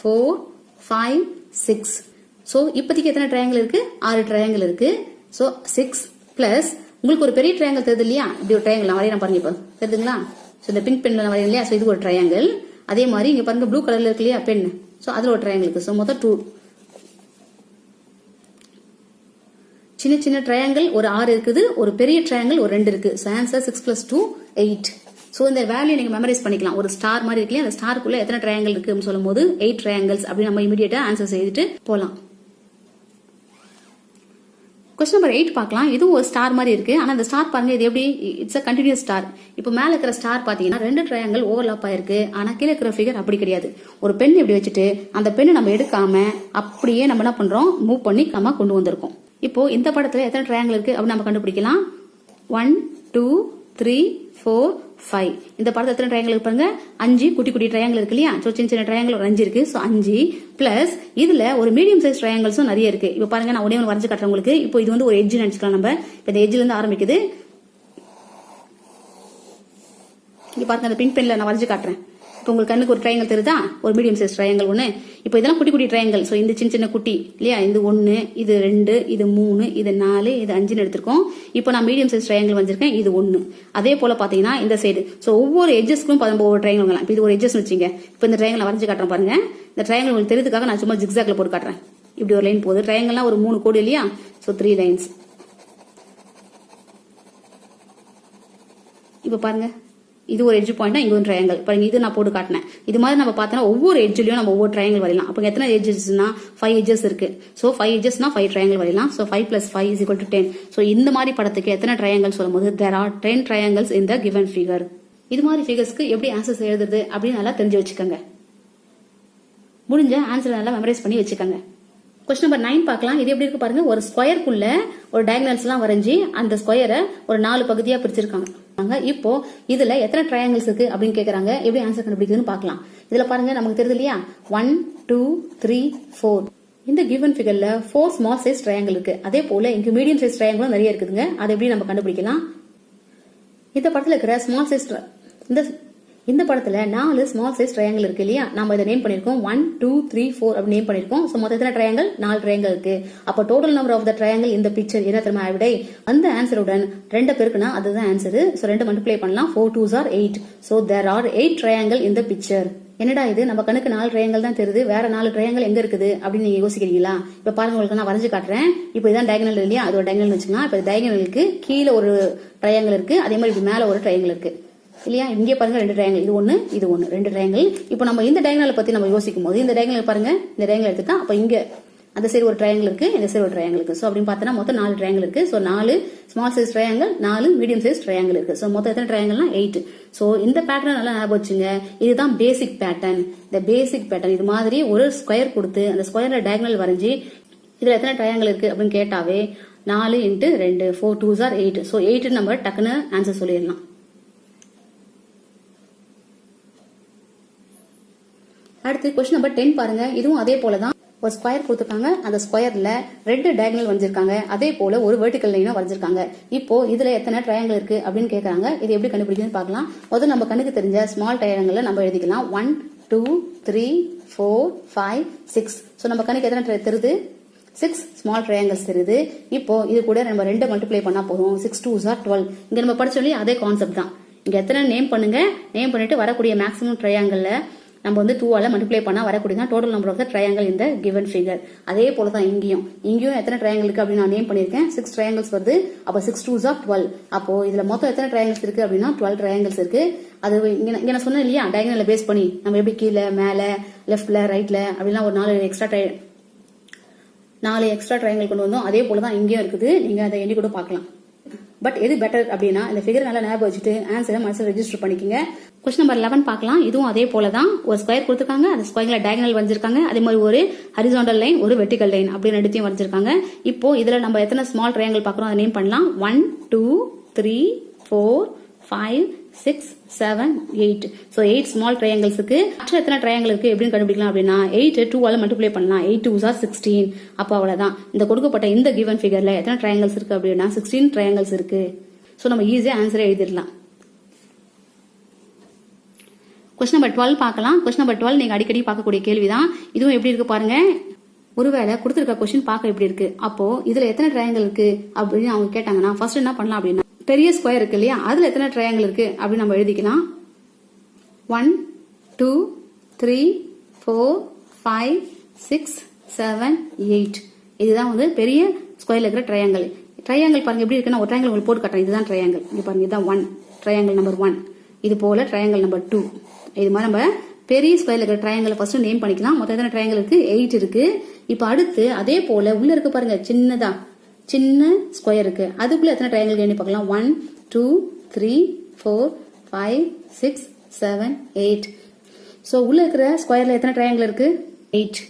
4 5 6. சோ இப்போதைக்கு எத்தனை ட்ரையாங்கிள் இருக்கு, 6 ட்ரையாங்கிள் இருக்கு. சோ 6 பிளஸ் உங்களுக்கு ஒரு பெரிய ட்ரையாங்கிள் தெரியுது இல்லையா, இப்படி ஒரு ட்ரையாங்கிள் நான் வரையறேன் பாருங்க. இப்போ தெரியுதுங்களா, சோ இந்த பிங்க் பென்ல வரையறேன் இல்லையா, சோ இது ஒரு ட்ரையாங்கிள். அதே மாதிரி இங்க பாருங்க ப்ளூ கலர்ல இருக்கு இல்லையா பென், சோ அதுல ஒரு ட்ரையாங்கிள் இருக்கு. சோ மொத்தம் 2 சின்ன சின்ன ட்ரையாங்கிள் ஒரு 6 இருக்குது, ஒரு பெரிய ட்ரையாங்கிள் ஒரு 2 இருக்கு. So answer 6 + 2 8. சோ இந்த வேல்யூ நீங்க மெமரைஸ் பண்ணிக்கலாம். ஒரு ஸ்டார் மாதிரி இருக்கு, அந்த ஸ்டாருக்குள்ள எத்தனை ட்ரையாங்கிள் இருக்கு அப்படின்னு சொல்லும்போது 8 ட்ரையாங்கிள்ஸ் அப்படி நம்ம இமிடியேட்டா ஆன்சர் எழுதிட்டு போலாம். கொஸ்டின் நம்பர் 8 பார்க்கலாம். இதுவும் ஒரு ஸ்டார் மாதிரி இருக்கு, ஆனா இந்த ஸ்டார் பாருங்க இது எப்படி, இட்ஸ் a கண்டினியூஸ் ஸ்டார். இப்போ மேல இருக்கிற ஸ்டார் பாத்தீங்கன்னா 2 ட்ரையாங்கிள் ஓவர்லாப் ஆயிருக்கு, ஆனா கீழே இருக்கிற ஃபிகர் அப்படி கிடையாது. ஒரு பென் இப்படி வச்சுட்டு அந்த பெண்ணை நம்ம எடுக்காம அப்படியே நம்ம என்ன பண்றோம், மூவ் பண்ணி கொண்டு வந்திருக்கோம். இப்போ இந்த படத்துல எத்தனை ட்ரையாங்கிள் இருக்கு அப்படின்னு நம்ம கண்டுபிடிக்கலாம். 1 2 3 4 5. இந்த படத்துல எத்தனை ட்ரையாங்கிள் பாருங்க, 5 குட்டி குட்டி ட்ரையாங்கிள் இருக்கு இல்லையா. சோ சின்ன சின்ன ட்ரையாங்கிள் ஒரு 5 இருக்கு. சோ 5 பிளஸ் இதுல ஒரு மீடியம் சைஸ் ட்ரையாங்கிள்ஸும் நிறைய இருக்கு. இப்போ பாருங்க நான் ஒண்ணே ஒன்று வரைஞ்சு காட்டுறேன் உங்களுக்கு. இப்போ இது வந்து ஒரு எட்ஜ் நினைச்சுக்கலாம் நம்ம. இப்போ இந்த எட்ஜ்ல இருந்து ஆரம்பிக்குது. இங்க பாருங்க அந்த பிங்க் பென்ல நான் வரைஞ்சு காட்டுறேன். இப்போ உங்களுக்கு கண்ணுக்கு ஒரு ட்ரையாங்கிள் தெரியுதா, ஒரு மீடியம் சைஸ் ட்ரையாங்கிள் ஒன்று. இப்போ இதெல்லாம் குட்டி குட்டி ட்ரையாங்கிள். ஸோ இந்த சின்ன சின்ன குட்டி இல்லையா, இது 1 இது 2 இது 3 இது 4 இது 5ன்னு எடுத்திருக்கோம். இப்போ நான் மீடியம் சைஸ் ட்ரையாங்கிள் வச்சிருக்கேன், இது 1. அதே போல பாத்தீங்கன்னா இந்த சைடு ஸோ ஒவ்வொரு எட்ஜஸ்க்கும் ஒவ்வொரு ட்ரையாங்கிள். இப்போ இது ஒரு எட்ஜஸ் வச்சுங்க. இப்போ இந்த ட்ரையாங்கிள் வரைஞ்சு காட்டுறேன் பாருங்க. இந்த ட்ரையாங்கிள் உங்களுக்கு தெரியுதுக்காக நான் சும்மா ஜிக்ஸாக்ல போட்டு காட்டுறேன். இப்படி ஒரு லைன் போகுது. ட்ரையாங்கிள்லாம் ஒரு 3 கோடு இல்லையா. So 3 lines. இப்போ பாருங்க இது ஒரு எட்ஜ் பாயிண்ட், இங்க ஒரு ட்ரையாங்கிள் பாருங்க. இது நான் போட்டு காட்டினேன். இது மாதிரி நம்ம பார்த்தோம்னா ஒவ்வொரு எட்ஜ்லயும் நம்ம ஒவ்வொரு ட்ரையாங்கிள் வரையலாம். அப்போ எத்தனை எட்ஜஸ்னா 5 எட்ஜஸ் இருக்கு. சோ 5 எட்ஜஸ்னா 5 ட்ரையாங்கிள் வரையலாம். சோ 5 + 5 = 10. சோ இந்த மாதிரி படத்துக்கு எத்தனை ட்ரையாங்கிள் சொல்லும்போது there are 10 triangles in the given figure. இது மாதிரி ஃபிகர்ஸ்க்கு எப்படி ஆன்சர்ஸ் எழுதுறது அப்படின்னு நல்லா தெரிஞ்சு வச்சுக்கோங்க. முடிஞ்ச ஆன்சர் நல்லா மெமரைஸ் பண்ணி வச்சுக்கோங்க. கொஸ்டின் நம்பர் 9 பார்க்கலாம். இது எப்படி இருக்கு பாருங்க. ஒரு ஸ்கொயருக்குள்ள ஒரு டயகனல்ஸ் எல்லாம் வரைஞ்சி அந்த ஸ்கொயரை ஒரு 4 பகுதியா பிரிச்சிருக்காங்க. இப்போ இதுல எத்தனை ட்ரையாங்கிள்ஸ் இருக்கு அப்படின்னு கேக்குறாங்க. எப்படி ஆன்சர் கண்டுபிடிக்குதுன்னு பார்க்கலாம். இதுல பாருங்க நமக்கு தெரியுது இல்லையா, 1 2 3 4. இந்த கிவன் ஃபிகர்ல 4 ஸ்மால் சைஸ் ட்ரையாங்கிள் இருக்கு. அதே போல இங்க மீடியம் சைஸ் ட்ரையாங்கிளும் நிறைய இருக்குதுங்க. அதை எப்படி நம்ம கண்டுபிடிக்கலாம். இந்த படத்துல இருக்கிற ஸ்மால் சைஸ் இந்த படத்துல 4 ஸ்மால் சைஸ் ட்ரையாங்கிள் இருக்கு இல்லையா. நம்ம இதை நேம் பண்ணிருக்கோம் 1 2 3 4 அப்படி நேம் பண்ணிருக்கோம். சோ மொத்தம் எத்தனை ட்ரையாங்கிள், 4 ட்ரையாங்கிள் இருக்கு. அப்ப total number of the triangle இந்த பிக்சர் என்ன தெரியுமா விடை, அந்த ஆன்சருடன் 2 பெருக்குனா அதுதான் ஆன்சர். சோ 2 மல்டிப்ளை பண்ணலாம். 4 2s are 8. So there are 8 triangle in the picture. என்னடா இது, நம்ம கண்ணுக்கு 4 ட்ரையாங்கிள் தான் தெரியுது, வேற 4 ட்ரையாங்கிள் எங்க இருக்குது அப்படின்னு நீங்க யோசிக்கிறீங்களா. இப்ப பாருங்க உங்களுக்கு நான் வரைஞ்சு காட்டுறேன். இப்போ இதான் டயகனல் இல்லையா, அது ஒரு டயகனல் வச்சுக்கலாம். இப்ப டயகனலுக்கு கீழே ஒரு ட்ரையாங்கிள் இருக்கு, அதே மாதிரி இப்படி மேல ஒரு ட்ரையாங்கிள் இருக்கு இல்லையா. இங்கே பாருங்க 2 ட்ரையாங்கிள், இது 1 இது 1 2 ட்ரையாங்கிள். இப்போ நம்ம இந்த டயகனலை பத்தி நம்ம யோசிக்கும் போது இந்த டயகனல் பாருங்க, இந்த டயகனல் எடுத்துட்டா அப்ப இங்க அந்த சைடு ஒரு ட்ரையாங்கிள் இருக்கு, இந்த சைடு ஒரு ட்ரையாங்கிள் இருக்கு. சோ அப்படின்னு பார்த்தா மொத்தம் 4 ட்ரையாங்கிள் இருக்கு. So 4 small size triangle, 4 medium size triangle இருக்கு. சோ மொத்தம் எத்தனை ட்ரையாங்கிள்னா 8. சோ இந்த பேட்டர்ன் நல்லா ஞாபகம் வச்சுங்க. இதுதான் பேசிக் பேட்டர்ன். இந்த பேசிக் பேட்டர்ன் இது மாதிரி ஒரு ஸ்கொயர் கொடுத்து அந்த ஸ்கொயர்ல டயகனல் வரைஞ்சி இதுல எத்தனை ட்ரையாங்கிள் இருக்கு அப்படின்னு கேட்டாவே 4 × 2 4 2s are 8. சோ 8 நம்ம டக்குன்னு ஆன்சர் சொல்லிடலாம். அடுத்து கொஸ்டின் நம்பர் 10 பாருங்க. இதுவும் அதே போலதான் ஒரு ஸ்கொயர் கொடுத்துருக்காங்க, அந்த ஸ்கொயர்ல 2 டயகனல் வரைஞ்சிருக்காங்க, அதே போல ஒரு வெர்டிகல் லைனும் வரைஞ்சிருக்காங்க. இப்போ இதுல எத்தனை ட்ரையாங்கிள் இருக்கு அப்படின்னு கேட்கறாங்க. இது எப்படி கண்டுபிடிக்குன்னு பார்க்கலாம். முதல்ல நம்ம கண்ணுக்கு தெரிஞ்ச ஸ்மால் ட்ரையாங்கிள் நம்ம எழுதிக்கலாம். 1 2 3 4 5 6. ஸோ நம்ம கண்ணுக்கு எத்தனை தெரியுது? 6 ஸ்மால் ட்ரையாங்கிள்ஸ் தெரியுது. இப்போ இது கூட நம்ம 2 மல்டிப்ளை பண்ணா போதும். 6 2s are 12. இங்க நம்ம படிச்சோம் அதே கான்செப்ட் தான். இங்க எத்தனை நேம் பண்ணுங்க, நேம் பண்ணிட்டு வரக்கூடிய மேக்ஸிமம் ட்ரையாங்கிள் நம்ம வந்து 2ஆல மல்டிப்ளை பண்ணா வரக்கூடியதான் total number of the triangle இந்த கிவன் ஃபிகர். அதே போல தான் இங்கேயும் எத்தனை ட்ரையாங்கிள் இருக்கு அப்படின்னு நான் நேம் பண்ணிருக்கேன். 6 ட்ரையாங்கிள்ஸ் வருது. அப்போ 6 2s are 12. அப்போ இதுல மொத்தம் எத்தனை ட்ரையாங்கிள்ஸ் இருக்கு அப்படின்னா 12 ட்ரையாங்கிள்ஸ் இருக்கு. அது இங்க நான் சொன்னேன் இல்லையா, டயகனலை பேஸ் பண்ணி நம்ம எப்படி கீழே மேலே லெஃப்ட்ல ரைட்ல அப்படிலாம் ஒரு 4 எக்ஸ்ட்ரா ட்ரையாங்கிள் கொண்டு வந்தோம். அதே போல தான் இங்கேயும் இருக்குது. நீங்க அதை எண்ணி கூட பார்க்கலாம். பட் எது பெட்டர் அப்படின்னா இந்த ஃபிகர் நல்லா ஞாபகம் வச்சுட்டு ஆன்சரை மனசில் ரெஜிஸ்டர் பண்ணிக்கோங்க. கொஸ்டின் நம்பர் 11 பார்க்கலாம். இதுவும் அதே போல தான். ஒரு ஸ்கொயர் கொடுத்துருக்காங்க, அந்த ஸ்கொயர்ல டயகனல் வரைஞ்சிருக்காங்க, அதே மாதிரி ஒரு ஹரிசாண்டல் லைன் ஒரு வெர்டிகல் லைன் அப்படின்னு ரெண்டுத்தையும் வரைஞ்சிருக்காங்க. இப்போ இதுல நம்ம எத்தனை ஸ்மால் ட்ரையாங்கிள் பார்க்குறோம் அதை நேம் பண்ணலாம். 1 2 3 4 5 6 7 8. ஸோ 8 ஸ்மால் ட்ரையாங்கிள்ஸ் இருக்கு. மற்ற எத்தனை ட்ரையாங்கிள் இருக்கு எப்படின்னு கண்டுபிடிக்கலாம் அப்படின்னா 8 2ஆல மல்டிப்ளை பண்ணலாம். 8 2s are 16. அப்போ அவ்வளவுதான். இந்த கொடுக்கப்பட்ட இந்த கிவன் ஃபிகர்ல எத்தனை ட்ரையாங்கிள்ஸ் இருக்கு அப்படின்னா 16 ட்ரையாங்கிள்ஸ் இருக்கு. ஸோ நம்ம ஈஸியா ஆன்சரை எழுதிடலாம். கொஸ்டின் நம்பர் 12 பார்க்கலாம். கொஸ்டின் நம்பர் 12 நீங்க அடிக்கடி பார்க்கக்கூடிய கேள்விதான். இதுவும் எப்படி இருக்கு பாருங்க. ஒருவேளை கொடுத்திருக்க கொஸ்டின் பார்க்க எப்படி இருக்கு, அப்போ இதுல எத்தனை ட்ரையாங்கிள் இருக்கு அப்படின்னு அவங்க கேட்டாங்கன்னா ஃபர்ஸ்ட் என்ன பண்ணலாம் அப்படின்னா பெரிய ஸ்கொயர் இருக்கு இல்லையா, அதுல எத்தனை ட்ரையாங்கிள் இருக்கு அப்படின்னு நம்ம எழுதிக்கலாம். 1 2 3 4 5 6 7 8. இதுதான் வந்து பெரிய ஸ்கொயர்ல இருக்கிற ட்ரையாங்கிள். ட்ரையாங்கிள் பாருங்க எப்படி இருக்குன்னா ஒரு ட்ரையாங்கிள் உங்களுக்கு போட்டு காட்டுறேன். இதுதான் ட்ரையாங்கிள். இங்க பாருங்க, இதுதான் 1 ட்ரையாங்கிள் நம்பர் 1. இது போல ட்ரையாங்கிள் நம்பர் 2. இது மாதிரி நம்ம பெரிய ஸ்கொயர்ல இருக்கிற ட்ரையாங்கிள் ஃபர்ஸ்ட் நேம் பண்ணிக்கலாம். மொத்தம் எத்தனை ட்ரையாங்கிள் இருக்கு? 8 இருக்கு. இப்போ அடுத்து அதே போல உள்ள இருக்கு பாருங்க, சின்ன ஸ்கொயர் இருக்கு, அதுக்குள்ள எத்தனை ட்ரையாங்கிள் எண்ணி பார்க்கலாம். 1 2 3 4 5 6 7 8. ஸோ உள்ள இருக்கிற ஸ்கொயர்ல எத்தனை ட்ரையாங்கிள் இருக்கு? 8.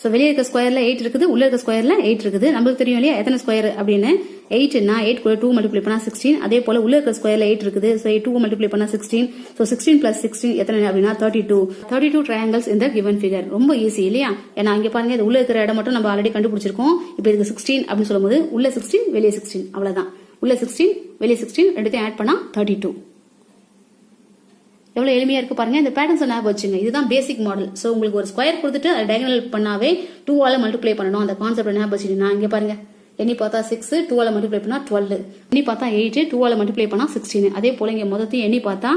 ஸோ வெளியே இருக்க ஸ்கொயர்ல 8 இருக்குது, உள்ள இருக்க ஸ்கொயர்ல 8 இருக்குது. நம்மளுக்கு தெரியும் இல்லையா எத்தனை ஸ்கொயர் அப்படின்னு. 8னா 8 கூட 2 மல்டிப்ளை பண்ணா 16. அதே போல உள்ள இருக்க ஸ்கொயர்ல 8 இருக்குது. ஸோ 2 மல்டிப்ளை பண்ணா 16. ஸோ 16 பிளஸ் 16 எத்தனை அப்படின்னா 32 ட்ரையாங்கிள்ஸ் இந்த கிவன் ஃபிகர். ரொம்ப ஈஸி இல்லையா? ஏன்னா இங்க பாருங்க இது உள்ள இருக்கிற இடம் மட்டும் நம்ம ஆல்ரெடி கண்டுபிடிச்சிருக்கோம். இப்போ இதுக்கு 16 அப்படின்னு சொல்லும்போது உள்ள 16 வெளியே 16 அவ்வளவுதான். உள்ள 16 வெளியே 16 ரெண்டுத்தையும் ஆட் பண்ணா 32. எவ்வளவு எளிமையா இருக்கு பாருங்க. இந்த பேட்டர்ன்ஸ் ஞாபகம் வச்சுங்க. இதுதான் பேசிக் மாடல். சோ உங்களுக்கு ஒரு ஸ்கொயர் கொடுத்துட்டு அதை டயகனல் பண்ணாவே 2ஆல மல்டிப்ளை பண்ணணும். அந்த கான்செப்ட் ஞாபகம் வச்சுட்டீங்கன்னா இங்க பாருங்க, எண்ணி பார்த்தா 6 2ஆல மல்டிப்ளை பண்ணா 12, எண்ணி பார்த்தா 8 2ஆல மல்டிப்ளை பண்ணா 16. அதே போல இங்க மொத்தத்தையும் எண்ணி பார்த்தா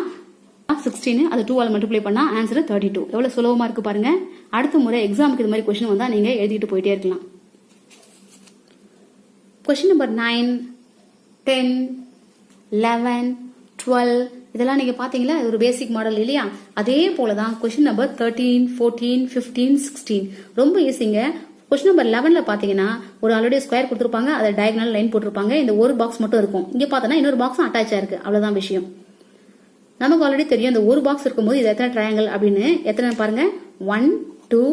16 அது 2ஆல மல்டிப்ளை பண்ணா ஆன்சர் 32. எவ்வளவு சுலபமா இருக்கு பாருங்க. அடுத்த முறை எக்ஸாமுக்கு இது மாதிரி கொஸ்டின் வந்தா நீங்க எழுதிட்டு போயிட்டே இருக்கலாம். கொஸ்டின் நம்பர் 9 10 11 12 இதெல்லாம் நீங்க பாத்தீங்களா, ஒரு பேசிக் மாடல் இல்லையா? அதே போலதான் கொஸ்டின் நம்பர் 13 14 15 16 ரொம்ப ஈஸிங்க. கொஸ்டின் நம்பர் 11ல பாத்தீங்கன்னா ஒரு ஆல்ரெடி ஸ்கொயர் கொடுத்துருப்பாங்க, அதை டயகனல் லைன் போட்டிருப்பாங்க. இந்த ஒரு பாக்ஸ் மட்டும் இருக்கும். இங்க பார்த்தோன்னா இன்னொரு பாக்ஸ் அட்டாச் ஆயிருக்கு. அவ்வளவுதான் விஷயம். நமக்கு ஆல்ரெடி தெரியும் இந்த ஒரு பாக்ஸ் இருக்கும்போது இது எத்தனை ட்ரையாங்கிள் அப்படின்னு. எத்தனை பாருங்க, 1 2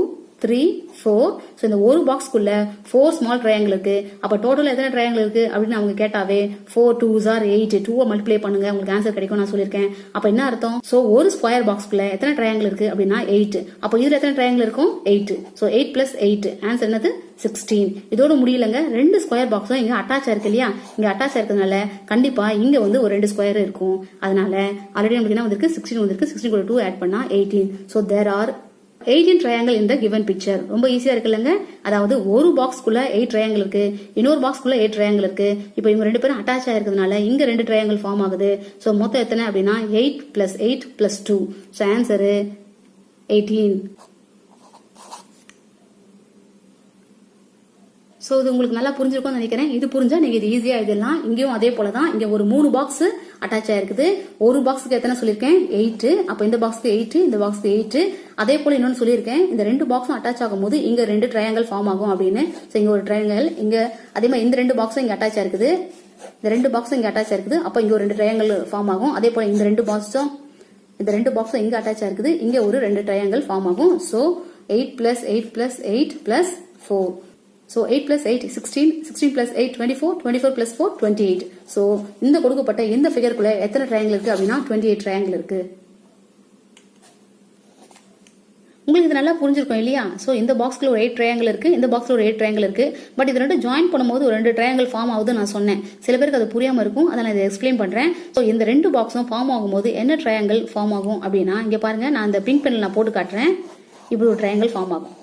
3 4. ஸோ இந்த ஒரு பாக்ஸ்க்குள்ள 4 ஸ்மால் ட்ரையாங்கிள் இருக்கு. அப்ப டோட்டல் எத்தனை ட்ரையாங்கிள் இருக்கு அப்படின்னு அவங்க கேட்டாவே 4 2s are 8. 2 மல்டிப்ளை பண்ணுங்க, உங்களுக்கு ஆன்சர் கிடைக்கும் நான் சொல்லியிருக்கேன். அப்ப என்ன அர்த்தம்? சோ ஒரு ஸ்கொயர் பாக்ஸ்க்குள்ள எத்தனை ட்ரையாங்கிள் இருக்கு அப்படின்னா 8. அப்ப இதுல எத்தனை ட்ரையாங்கிள் இருக்கும்? 8. சோ 8 பிளஸ் 8 ஆன்சர் என்னது? 16. இதோட முடியலங்க, 2 ஸ்கொயர் பாக்ஸும் இங்க அட்டாச் ஆயிருக்கு இல்லையா? இங்க அட்டாச் ஆயிருக்கிறதுனால கண்டிப்பா இங்க வந்து ஒரு 2 ஸ்கொயர் இருக்கும். அதனால ஆல்ரெடி நமக்கு என்ன வந்திருக்கு? 16 வந்திருக்கு. 16 கூட 2 ஆட் பண்ணா 18. சோ தேர் ஆர் 18 ட்ரையாங்கிள் இந்த கிவன் பிக்சர். ரொம்ப ஈஸியா இருக்குல்லங்க. அதாவது ஒரு பாக்ஸ்க்குள்ள 8 ட்ரையாங்கிள் இருக்கு, இன்னொரு பாக்ஸ்க்குள்ள 8 ட்ரையாங்கிள் இருக்கு. இப்போ இவங்க ரெண்டு பேரும் அட்டாச் ஆயிருக்கிறதுனால இங்க 2 ட்ரையாங்கிள் ஃபார்ம் ஆகுது. சோ மொத்தம் எத்தனை அப்படின்னா 8 plus 8 plus 2. So answer 18. So இது உங்களுக்கு நல்லா புரிஞ்சிருக்கும்னு நினைக்கிறேன். இது புரிஞ்சா நீங்க இது ஈஸியா எழுதலாம். இங்கேயும் அதே போலதான். இங்க ஒரு 3 பாக்ஸ் அட்டாச் ஆயிருக்குது. ஒரு பாக்ஸுக்கு எத்தனை சொல்லியிருக்கேன்? 8. அப்ப இந்த பாக்ஸ்க்கு 8, இந்த பாக்ஸ்க்கு 8. அதே போல இன்னொன்னு சொல்லியிருக்கேன், இந்த 2 பாக்ஸும் அட்டாச் ஆகும் போது இங்க 2 ட்ரையாங்கிள் ஃபார்ம் ஆகும் அப்படின்னு. சோ இங்க ஒரு ட்ரையாங்கிள், இங்க அதே மாதிரி இந்த 2 பாக்ஸும் இங்க அட்டாச் ஆயிருக்குது. இந்த 2 பாக்ஸும் இங்க அட்டாச் ஆயிருக்குது. அப்ப இங்க ஒரு 2 ட்ரையாங்கிள் ஃபார்ம் ஆகும். அதே போல இந்த 2 பாக்ஸும் இங்க அட்டாச் ஆயிருக்குது. இங்க ஒரு 2 ட்ரையாங்கிள் ஃபார்ம் ஆகும். So 8 plus 8 plus 8 plus 4. So 8 plus 8 16, 16 plus 8 24, 24 plus 4 28. So இந்த கொடுக்கப்பட்ட இந்த ஃபிகருக்குள்ள எத்தனை ட்ரையாங்கிள் இருக்கு அப்படின்னா 28 ட்ரையாங்கிள் இருக்கு. உங்களுக்கு இது நல்லா புரிஞ்சிருக்கும் இல்லையா? ஸோ இந்த பாக்ஸ்ல ஒரு 8 ட்ரையாங்கிள் இருக்கு, இந்த பாக்ஸ்ல ஒரு 8 ட்ரையாங்கிள் இருக்கு. பட் இது ரெண்டும் ஜாயின் பண்ணும்போது ஒரு 2 ட்ரையாங்கிள் ஃபார்ம் ஆகுது நான் சொன்னேன். சில பேருக்கு அது புரியாம இருக்கும், அதை நான் இதை எக்ஸ்பிளைன் பண்றேன். ஸோ இந்த 2 பாக்ஸும் ஃபார்ம் ஆகும்போது என்ன ட்ரையாங்கிள் ஃபார்ம் ஆகும் அப்படின்னா, இங்க பாருங்க, நான் இந்த பிங்க் பென்ல நான் போட்டு காட்டுறேன். இப்படி ஒரு ட்ரையாங்கிள் ஃபார்ம் ஆகும்.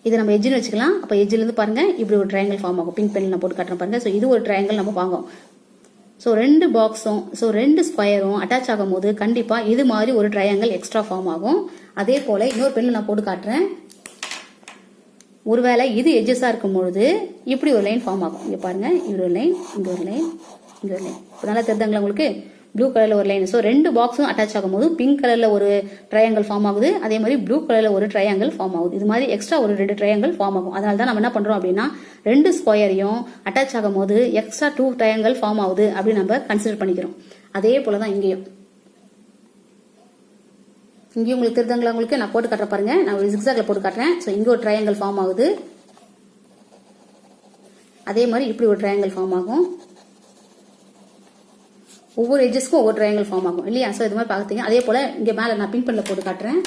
இதை நம்ம எட்ஜ்னு வச்சுக்கலாம். அப்போ எட்ஜ்ல இருந்து பாருங்க இப்படி ஒரு ட்ரையாங்கிள் ஃபார்ம் ஆகும். பிங்க் பென்ல நான் போட்டு காட்டுறேன் பாருங்க. ஸோ இது ஒரு ட்ரையாங்கிள் நம்ம வாங்கும். ஸோ 2 பாக்ஸும், ஸோ 2 ஸ்கொயரும் அட்டாச் ஆகும் போது கண்டிப்பா இது மாதிரி ஒரு ட்ரையாங்கிள் எக்ஸ்ட்ரா ஃபார்ம் ஆகும். அதே போல இன்னொரு பென்ல நான் போட்டு காட்டுறேன். ஒருவேளை இது எட்ஜஸா இருக்கும் பொழுது இப்படி ஒரு லைன் ஃபார்ம் ஆகும். இங்க பாருங்க, இப்படி ஒரு லைன், இங்க ஒரு லைன், இங்க ஒரு லைன். நல்லா தெரிஞ்சுங்களா உங்களுக்கு? ப்ளூ கலர்ல ஒரு லைன். ஸோ 2 பாக்ஸும் அட்டாச் ஆகும் போது பிங்க் கலர்ல ஒரு ட்ரையாங்கிள் ஃபார்ம் ஆகுது, அதே மாதிரி ப்ளூ கலர்ல ஒரு ட்ரையாங்கிள் ஃபார்ம் ஆகுது. இது மாதிரி எக்ஸ்ட்ரா ஒரு 2 ட்ரையாங்கிள் ஃபார்ம் ஆகும். அதனால தான் நம்ம என்ன பண்றோம் அப்படின்னா, 2 ஸ்கொயரையும் அட்டாச் ஆகும் போது எக்ஸ்ட்ரா 2 ட்ரையாங்கிள் ஃபார்ம் ஆகுது அப்படின்னு நம்ம கன்சிடர் பண்ணிக்கிறோம். அதே போலதான் இங்கேயும் உங்களுக்கு தெரிஞ்சுங்களா? உங்களுக்கு நான் போட்டு காட்டுற பாருங்க. நான் ஒரு ஜிக்ஸாக்ல போட்டு காட்டுறேன். ஸோ இங்க ஒரு ட்ரையாங்கிள் ஃபார்ம் ஆகுது, அதே மாதிரி இப்படி ஒரு ட்ரையாங்கிள் ஃபார்ம் ஆகும். ஒவ்வொரு எட்ஜஸ்க்கும் ஒவ்வொரு ட்ரையாங்கிள் ஃபார்ம் ஆகும் இல்லையா? ஸோ இது மாதிரி பார்த்தீங்க. அதே போல இங்க மேல நான் பிங்க் பென்ல போட்டு காட்டுறேன்.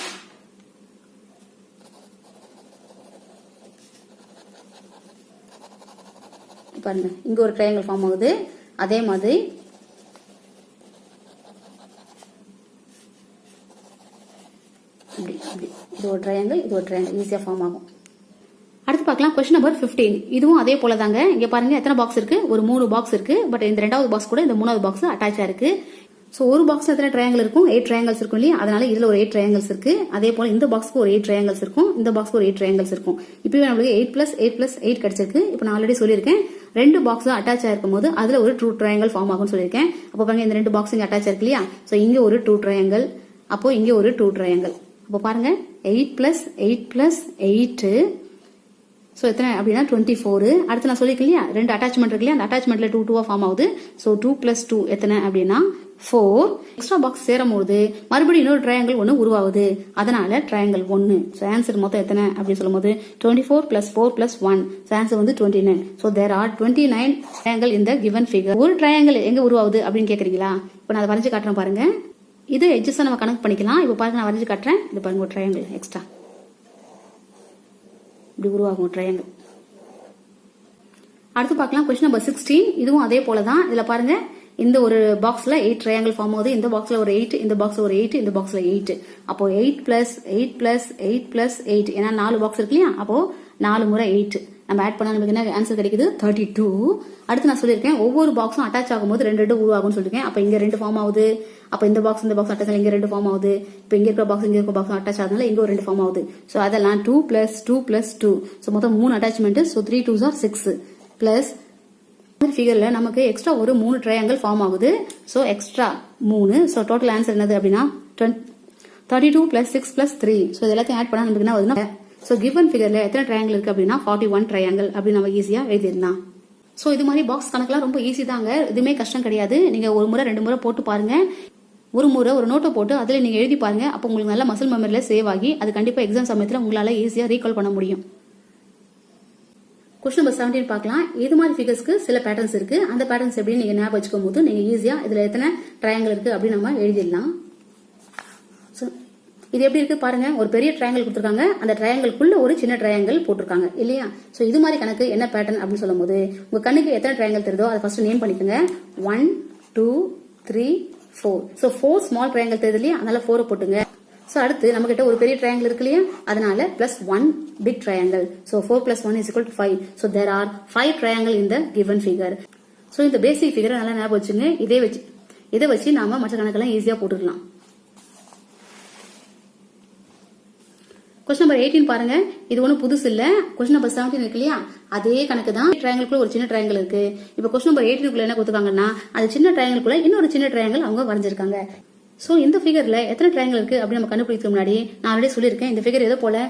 பாருங்க, இங்க ஒரு ட்ரையாங்கிள் ஃபார்ம் ஆகுது. அதே மாதிரி இது ஒரு ட்ரையாங்கிள், இது ஒரு ட்ரையாங்கிள் ஈஸியா ஃபார்ம் ஆகும். அடுத்து பார்க்கலாம் கொஸ்டின் நம்பர் 15. இதுவும் அதே போல தாங்க. இங்க பாருங்க எத்தனை பாக்ஸ் இருக்கு? ஒரு 3 பாக்ஸ் இருக்கு. பட் இந்த 2வது பாக்ஸ் கூட இந்த 3வது பாக்ஸ் அட்டாச் இருக்கு. சோ ஒரு பாக்ஸ்ல எத்தனை ட்ரையாங்கிள் இருக்கும்? 8 ட்ரையாங்கிள்ஸ் இருக்கும் இல்லையா? அதனால இதுல ஒரு 8 ட்ரையாங்கிள்ஸ் இருக்கு. அதே போல இந்த பாக்ஸ்க்கு ஒரு 8 ட்ரையாங்கிள்ஸ் இருக்கும், இந்த பாக்ஸ்க்கு ஒரு 8 ட்ரையாங்கிள்ஸ் இருக்கும். இப்பவே நம்மளுக்கு 8 + 8 + 8 கிடைச்சிருக்கு. இப்போ நான் ஆல்ரெடி சொல்லியிருக்கேன், 2 பாக்ஸ் அட்டாச் ஆயிருக்கும் போது அதுல ஒரு 2 ட்ரையாங்கிள் ஃபார்ம் ஆகும்னு சொல்லியிருக்கேன். அப்போ பாருங்க, இந்த 2 பாக்ஸ் இங்க அட்டாச் இருக்கு இல்லையா? சோ இங்க ஒரு 2 ட்ரையாங்கிள், அப்போ இங்க ஒரு 2 ட்ரையாங்கிள். அப்போ பாருங்க, 8 + 8 + 8. ஸோ எத்தனை அப்படின்னா 24. அடுத்து நான் சொல்லியிருக்கேன் இல்லையா, 2 அட்டாச்மெண்ட் இருக்கு இல்லையா? அந்த அட்டாச்மெண்ட்ல 2 2 ஃபார்ம் ஆகுது. ஸோ 2 + 2 எத்தனை அப்படின்னா 4. எக்ஸ்ட்ரா பாக்ஸ் சேரும் போது மறுபடியும் இன்னொரு ட்ரையாங்கிள் ஒன்று உருவாகுது. அதனால ட்ரையாங்கிள் 1. ஸோ ஆன்சர் மொத்தம் எத்தனை அப்படின்னு சொல்லும் போது 24 + 4 + 1. ஸோ ஆன்சர் வந்து 29. ஸோ தேர் ஆர் 29 ட்ரையாங்கிள் இந்த கிவன் ஃபிகர். ஒரு ட்ரையாங்கிள் எங்க உருவாகுது அப்படின்னு கேட்குறீங்களா? இப்போ நான் அதை வரைஞ்சு காட்டுறேன் பாருங்க. இது எட்ஜஸ் நம்ம கனெக்ட் பண்ணிக்கலாம். இப்போ பாருங்க, நான் வரைஞ்சு காட்டுறேன். இது பாருங்க, ஒரு ட்ரையாங்கிள் எக்ஸ்ட்ரா இப்படி உருவாகும் ட்ரையாங்கிள். அடுத்து பார்க்கலாம் கொஸ்டின் நம்பர் 16. இதுவும் அதே போல தான். இதுல பாருங்க, இந்த ஒரு பாக்ஸ்ல 8 ட்ரையாங்கிள் ஃபார்ம் ஆகுது. இந்த பாக்ஸ்ல ஒரு 8, இந்த பாக்ஸ்ல ஒரு 8, இந்த பாக்ஸ்ல 8. அப்போ 8 + 8 + 8 + 8. ஏன்னா 4 பாக்ஸ் இருக்கு இல்லையா? அப்போ 4 முறை 8 நம்ம ஆட் பண்ணா நமக்கு என்ன ஆன்சர் கிடைக்குது? 32. அடுத்து நான் சொல்லியிருக்கேன், ஒவ்வொரு பாக்ஸும் அட்டாச் ஆகும்போது 2 உருவாகும்னு சொல்லிருக்கேன். அப்ப இங்க 2 ஃபார்ம் ஆகுது. அப்ப இந்த பாக்ஸ் அட்டாச் இங்க 2 ஃபார்ம் ஆகுது. இப்ப இங்க இருக்கிற பாக்ஸ் இங்க இருக்கிற பாக்ஸ் அட்டாச் ஆகுதுனால இங்க ஒரு 2 ஃபார்ம் ஆகுது. சோ அதெல்லாம் 2 + 2 + 2. சோ மொத்தம் 3 attachment. So 3 2s are 6 plus ஃபிகர்ல நமக்கு எக்ஸ்ட்ரா ஒரு 3 ட்ரையாங்கிள் ஃபார்ம் ஆகுது. So extra 3. So total answer என்னது அப்படின்னா 32 + 6 + 3. சோ இதெல்லாத்தையும் ஆட் பண்ணா நமக்கு என்ன வருதுன்னா, சோ கிவன் ஃபிகர்ல எத்தனை ட்ரையாங்கிள் இருக்கு அப்படின்னா 41 ட்ரையாங்கிள் அப்படின்னு நம்ம ஈஸியா எழுதிடலாம். சோ இது மாதிரி பாக்ஸ் கணக்குலாம் ரொம்ப ஈஸி தாங்க. எதுவுமே கஷ்டம் கிடையாது. நீங்க ஒரு முறை 2 முறை போட்டு பாருங்க. ஒரு முறை ஒரு நோட்டை போட்டு அதுல நீங்க எழுதி பாருங்க. அப்போ உங்களுக்கு நல்ல மசில் மெமரியில சேவ் ஆகி அது கண்டிப்பா எக்ஸாம் சமயத்துல உங்களால ஈஸியா ரீகால் பண்ண முடியும். கொஸ்டின் நம்பர் 17 பார்க்கலாம். இது மாதிரி ஃபிகர்ஸ்க்கு சில பேட்டர்ன்ஸ் இருக்கு. அந்த பேட்டர்ன்ஸ் எப்படி நீங்க ஞாபகம் வச்சுக்கும் போது நீங்க ஈஸியா இதுல எத்தனை ட்ரையாங்கிள் இருக்கு அப்படின்னு நம்ம எழுதிடலாம். இது எப்படி இருக்கு பாருங்க. ஒரு பெரிய ட்ரையாங்கிள் கொடுத்துருக்காங்க, அந்த ட்ரையாங்கிள்குள்ள ஒரு சின்ன ட்ரையாங்கிள் போட்டிருக்காங்க இல்லையா? சோ இது மாதிரி கணக்கு என்ன பேட்டர்ன் அப்படின்னு சொல்லும் போது உங்க கண்ணுக்கு எத்தனை ட்ரையாங்கிள் தெரியுதோ அதை ஃபர்ஸ்ட் நேம் பண்ணிக்கோங்க. 1 2 3 4. சோ 4 ஸ்மால் ட்ரையாங்கிள் தெரியுது இல்லையா? அதனால 4 போட்டுங்க. சோ அடுத்து நம்ம கிட்ட ஒரு பெரிய ட்ரையாங்கிள் இருக்கு இல்லையா? அதனால +1 big triangle. So 4 + 1 = 5. So there are 5 triangle in the given figure. So இந்த பேசிக் ஃபிகரை நல்லா ஞாபகம் வச்சுங்க. இதை வச்சு நாம மற்ற கணக்கெல்லாம் ஈஸியா போட்டுக்கலாம். கொஸ்டின் நம்பர் 18 பாருங்க. இது ஒன்றும் புதுசு இல்ல. கொஸ்டின் நம்பர் 17 இருக்கு இல்லையா? அதே கணக்கு தான். ட்ரையாங்கிள்குள்ள ஒரு சின்ன ட்ரையாங்கிள் இருக்கு. இப்போ கொஸ்டின் நம்பர் 18 என்ன கொடுத்துருக்காங்கன்னா, அது சின்ன ட்ரையாங்கிள்குள்ள இன்னொரு சின்ன ட்ரையாங்கிள் அவங்க வரைஞ்சிருக்காங்க. சோ இந்த ஃபிகர்ல எத்தனை ட்ரையாங்கிள் இருக்கு அப்படின்னு நம்ம கண்டுபிடிக்க முன்னாடி நான் ஆல்ரெடி சொல்லியிருக்கேன், இந்த ஃபிகர் எதை போல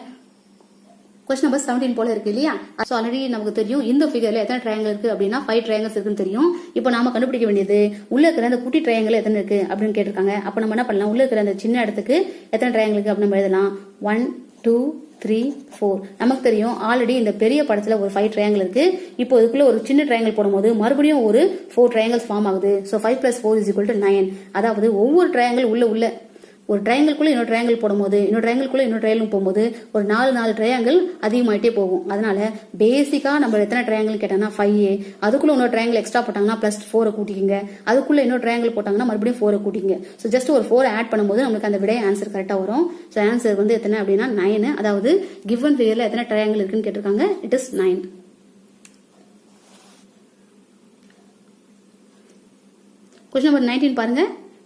கொஸ்டின் நம்பர் 17 போல இருக்கு இல்லையா? சோ ஆல்ரெடி நமக்கு தெரியும் இந்த ஃபிகர்ல எத்தனை ட்ரையாங்கிள் இருக்கு அப்படின்னா 5 ட்ரையாங்கிள்ஸ் இருக்குன்னு தெரியும். இப்போ நாம கண்டுபிடிக்க வேண்டியது உள்ள இருக்கிற அந்த குட்டி ட்ரையாங்கிள் எத்தனை இருக்கு அப்படின்னு கேட்டிருக்காங்க. அப்ப நம்ம என்ன பண்ணலாம், உள்ள இருக்கிற அந்த சின்ன இடத்துக்கு எத்தனை ட்ரையாங்கிள் இருக்கு அப்படின்னு நம்ம எழுதலாம். 1 2 3 4. நமக்கு தெரியும் ஆல்ரெடி இந்த பெரிய படத்துல ஒரு 5 ட்ரையாங்கிள் இருக்கு. இப்போ இதுக்குள்ள ஒரு சின்ன ட்ரையாங்கிள் போடும்போது மறுபடியும் ஒரு 4 ட்ரையாங்கிள்ஸ் ஃபார்ம் ஆகுது. சோ 5 + 4 = 9. அதாவது ஒவ்வொரு ட்ரையாங்கிள் உள்ள ஒரு ட்ரையாங்கிள்குள்ள இன்னொரு ட்ரையாங்கிள் போடும்போது இன்னொரு ட்ரையாங்கிள்குள்ள இன்னொரு ட்ரையாங்கிள் போகும்போது ஒரு 4 ட்ரையாங்கிள் அதிகமாயிட்டே போகும். அதனால பேசிக்கா நம்ம எத்தனை ட்ரையாங்கிள் கேட்டாங்கன்னா 5A, அதுக்குள்ள இன்னொரு ட்ரையாங்கிள் எக்ஸ்ட்ரா போட்டாங்கன்னா +4 கூட்டிக்கங்க, அதுக்குள்ள இன்னொரு ட்ரையாங்கிள் போட்டாங்கன்னா மறுபடியும் 4 கூட்டிங்க. ஸோ ஜஸ்ட் ஒரு 4 ஆட் பண்ணும்போது நமக்கு அந்த விடை ஆன்சர் கரெக்டா வரும். ஸோ ஆன்சர் வந்து எத்தனை அப்படின்னா 9. அதாவது கிவன் ஃபிகர்ல எத்தனை ட்ரையாங்கிள் இருக்குன்னு கேட்டிருக்காங்க. It is 9. கொஸ்டின் நம்பர் 19 பாருங்க.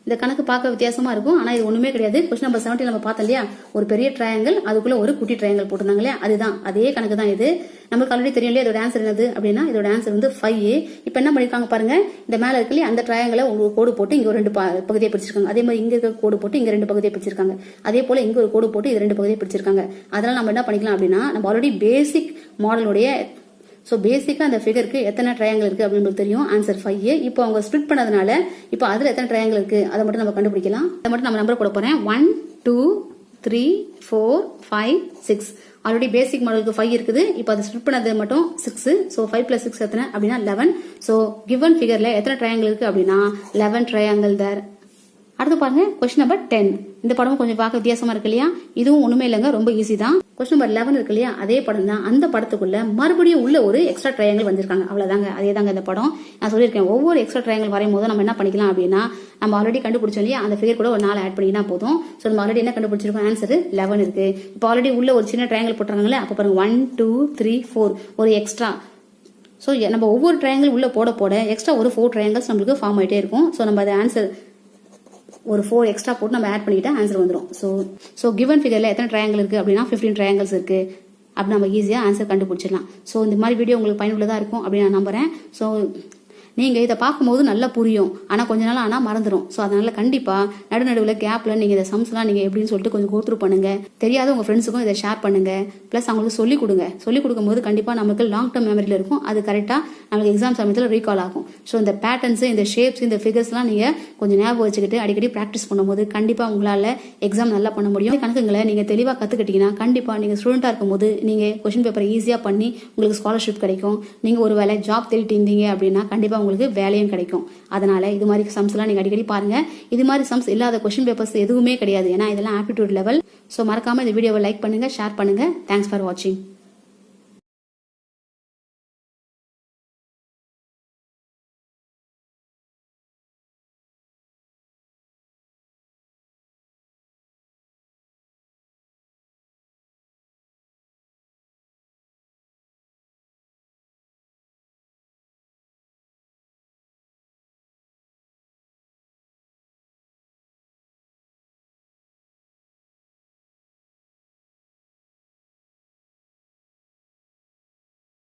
இந்த கணக்கு பார்க்க வித்தியாசமா இருக்கும், ஆனா இது ஒண்ணுமே கிடையாது. கொஸ்டின் நம்பர் 17 நம்ம பார்த்தோம் இல்லையா, ஒரு பெரிய ட்ரையாங்கிள் அதுக்குள்ள ஒரு குட்டி ட்ரையாங்கிள் போட்டிருந்தாங்க இல்லையா, அதுதான் அதே கணக்கு தான் இது. நமக்கு ஆல்ரெடி தெரியும் இல்லையா இதோட ஆன்சர் என்னது அப்படின்னா, இதோட ஆன்சர் வந்து 5A. இப்போ என்ன பண்ணிருக்காங்க பாருங்க, இந்த மேல இருக்கு இல்லையா அந்த ட்ரையாங்கிளை ஒரு கோடு போட்டு இங்க ஒரு 2 பகுதியை பிடிச்சிருக்காங்க. அதே மாதிரி இங்க இருக்க கோடு போட்டு இங்க 2 பகுதியை பிடிச்சிருக்காங்க. அதே போல இங்க ஒரு கோடு போட்டு இது 2 பகுதியை பிடிச்சிருக்காங்க. அதனால நம்ம என்ன பண்ணிக்கலாம் அப்படின்னா, நம்ம ஆல்ரெடி பேசிக் மாடலுடைய ஸோ பேசிக்காக அந்த ஃபிகருக்கு எத்தனை ட்ரையாங்கிள் இருக்குது அப்படின்னு தெரியும். Answer 5A. இப்போ அவங்க ஸ்பிளிட் பண்ணதுனால இப்போ அதில் எத்தனை ட்ரையாங்கிள் இருக்குது அதை மட்டும் நம்ம கண்டுபிடிக்கலாம். அதை மட்டும் நம்ம நம்பர் போட போகிறேன். 1 2 3 4 5 6. ஆல்ரெடி பேசிக் மாடலுக்கு 5 இருக்குது. இப்போ அதை ஸ்பிளிட் பண்ணது மட்டும் 6. ஸோ 5 + 6 எத்தனை அப்படின்னா 11. ஸோ கிவன் ஃபிகரில் எத்தனை ட்ரையாங்கிள் இருக்குது அப்படின்னா 11 ட்ரையாங்கிள் தேர். அடுத்து பாருங்க கொஸ்டின் நம்பர் 10. இந்த படமும் கொஞ்சம் பார்க்க வித்தியாசமா இருக்கு இல்லையா, இதுவும் ஒண்ணுமே இல்லைங்க, ரொம்ப ஈஸி தான். கொஸ்டின் நம்பர் 11 இருக்கு இல்லையா, அதே படம் தான். அந்த படத்துக்குள்ள மறுபடியும் உள்ள ஒரு எக்ஸ்ட்ரா ட்ரையாங்கிள் வந்திருக்காங்க, அவ்வளவுதாங்க. அதே தாங்க இந்த படம். நான் சொல்லியிருக்கேன், ஒவ்வொரு எக்ஸ்ட்ரா ட்ரையாங்கிள் வரையும் போது நம்ம என்ன பண்ணிக்கலாம் அப்படின்னா, நம்ம ஆல்ரெடி கண்டுபிடிச்சோம் இல்லையா அந்த ஃபிகர் கூட ஒரு 4 ஆட் பண்ணினா போதும். ஸோ நம்ம ஆல்ரெடி என்ன கண்டுபிடிச்சிருக்கோம், ஆன்சர் 11 இருக்கு. இப்போ ஆல்ரெடி உள்ள ஒரு சின்ன ட்ரையாங்கிள் போட்டுறாங்களே, அப்போ பாருங்க 1 2 3 4 ஒரு எக்ஸ்ட்ரா. ஸோ நம்ம ஒவ்வொரு ட்ரையாங்கிள் உள்ள போட போட எக்ஸ்ட்ரா ஒரு 4 ட்ரையாங்கிள்ஸ் நம்மளுக்கு ஃபார்ம் ஆயிட்டே இருக்கும். ஸோ நம்ம அது ஆன்சர் ஒரு 4 எக்ஸ்ட்ரா போட்டு நம்ம ஆட் பண்ணிட்டா ஆன்சர் வந்துடும். ஸோ கிவன் ஃபிகர்ல எத்தனை ட்ரையாங்கிள் இருக்கு அப்படின்னா 15 ட்ரையாங்கிள்ஸ் இருக்கு. அப்படி நம்ம ஈஸியாக ஆன்சர் கண்டுபிடிச்சிடலாம். ஸோ இந்த மாதிரி வீடியோ உங்களுக்கு பயனுள்ளதாக இருக்கும் அப்படின்னு நான் நம்புறேன். ஸோ நீங்கள் இதை பார்க்கும்போது நல்லா புரியும், ஆனால் கொஞ்ச நாள் ஆனால் மறந்துடும். ஸோ அதனால கண்டிப்பாக நடுவில் கேப்பில் நீங்கள் இந்த சம்ஸ்லாம் நீங்கள் எப்படின்னு சொல்லிட்டு கொஞ்சம் கோத்ரூ பண்ணுங்க. தெரியாத உங்கள் ஃப்ரெண்ட்ஸுக்கும் இதை ஷேர் பண்ணுங்க. ப்ளஸ் அவங்களுக்கு சொல்லிக் கொடுங்க. சொல்லிக் கொடுக்கும்போது கண்டிப்பாக நமக்கு லாங் டேர்ம் மெமரியில் இருக்கும். அது கரெக்டாக நமக்கு எக்ஸாம் சமயத்தில் ரீகால் ஆகும். ஸோ இந்த பேட்டர்ன்ஸ், இந்த ஷேப்ஸ், இந்த ஃபிகர்ஸ்லாம் நீங்கள் கொஞ்சம் ஞாபகம் வச்சுக்கிட்டு அடிக்கடி ப்ராக்டிஸ் பண்ணும்போது கண்டிப்பாக உங்களால் எக்ஸாம் நல்லா பண்ண முடியும். கணக்குங்களை நீங்கள் தெளிவாக கற்றுக்கிட்டீங்கன்னா கண்டிப்பாக நீங்கள் ஸ்டூடெண்ட்டாக இருக்கும்போது நீங்கள் கொஸ்டின் பேப்பரை ஈஸியாக பண்ணி உங்களுக்கு ஸ்காலர்ஷிப் கிடைக்கும். நீங்கள் ஒரு வேலை ஜாப் தேடிட்டு இருந்தீங்க அப்படின்னா கண்டிப்பாக உங்களுக்கு வேலையும் கிடைக்கும். அதனால இது மாதிரி சம்ஸ்லாம் நீங்க அடிக்கடி பாருங்க. இது மாதிரி சம்ஸ் இல்லாத கொஸ்டின் பேப்பர்ஸ் எதுவுமே கிடையாது. ஏன்னா இதெல்லாம் ஆப்டிடியூட் லெவல். ஸோ மறக்காம இந்த வீடியோவை லைக் பண்ணுங்க, ஷேர் பண்ணுங்க. தேங்க்ஸ் ஃபார் வாட்சிங்.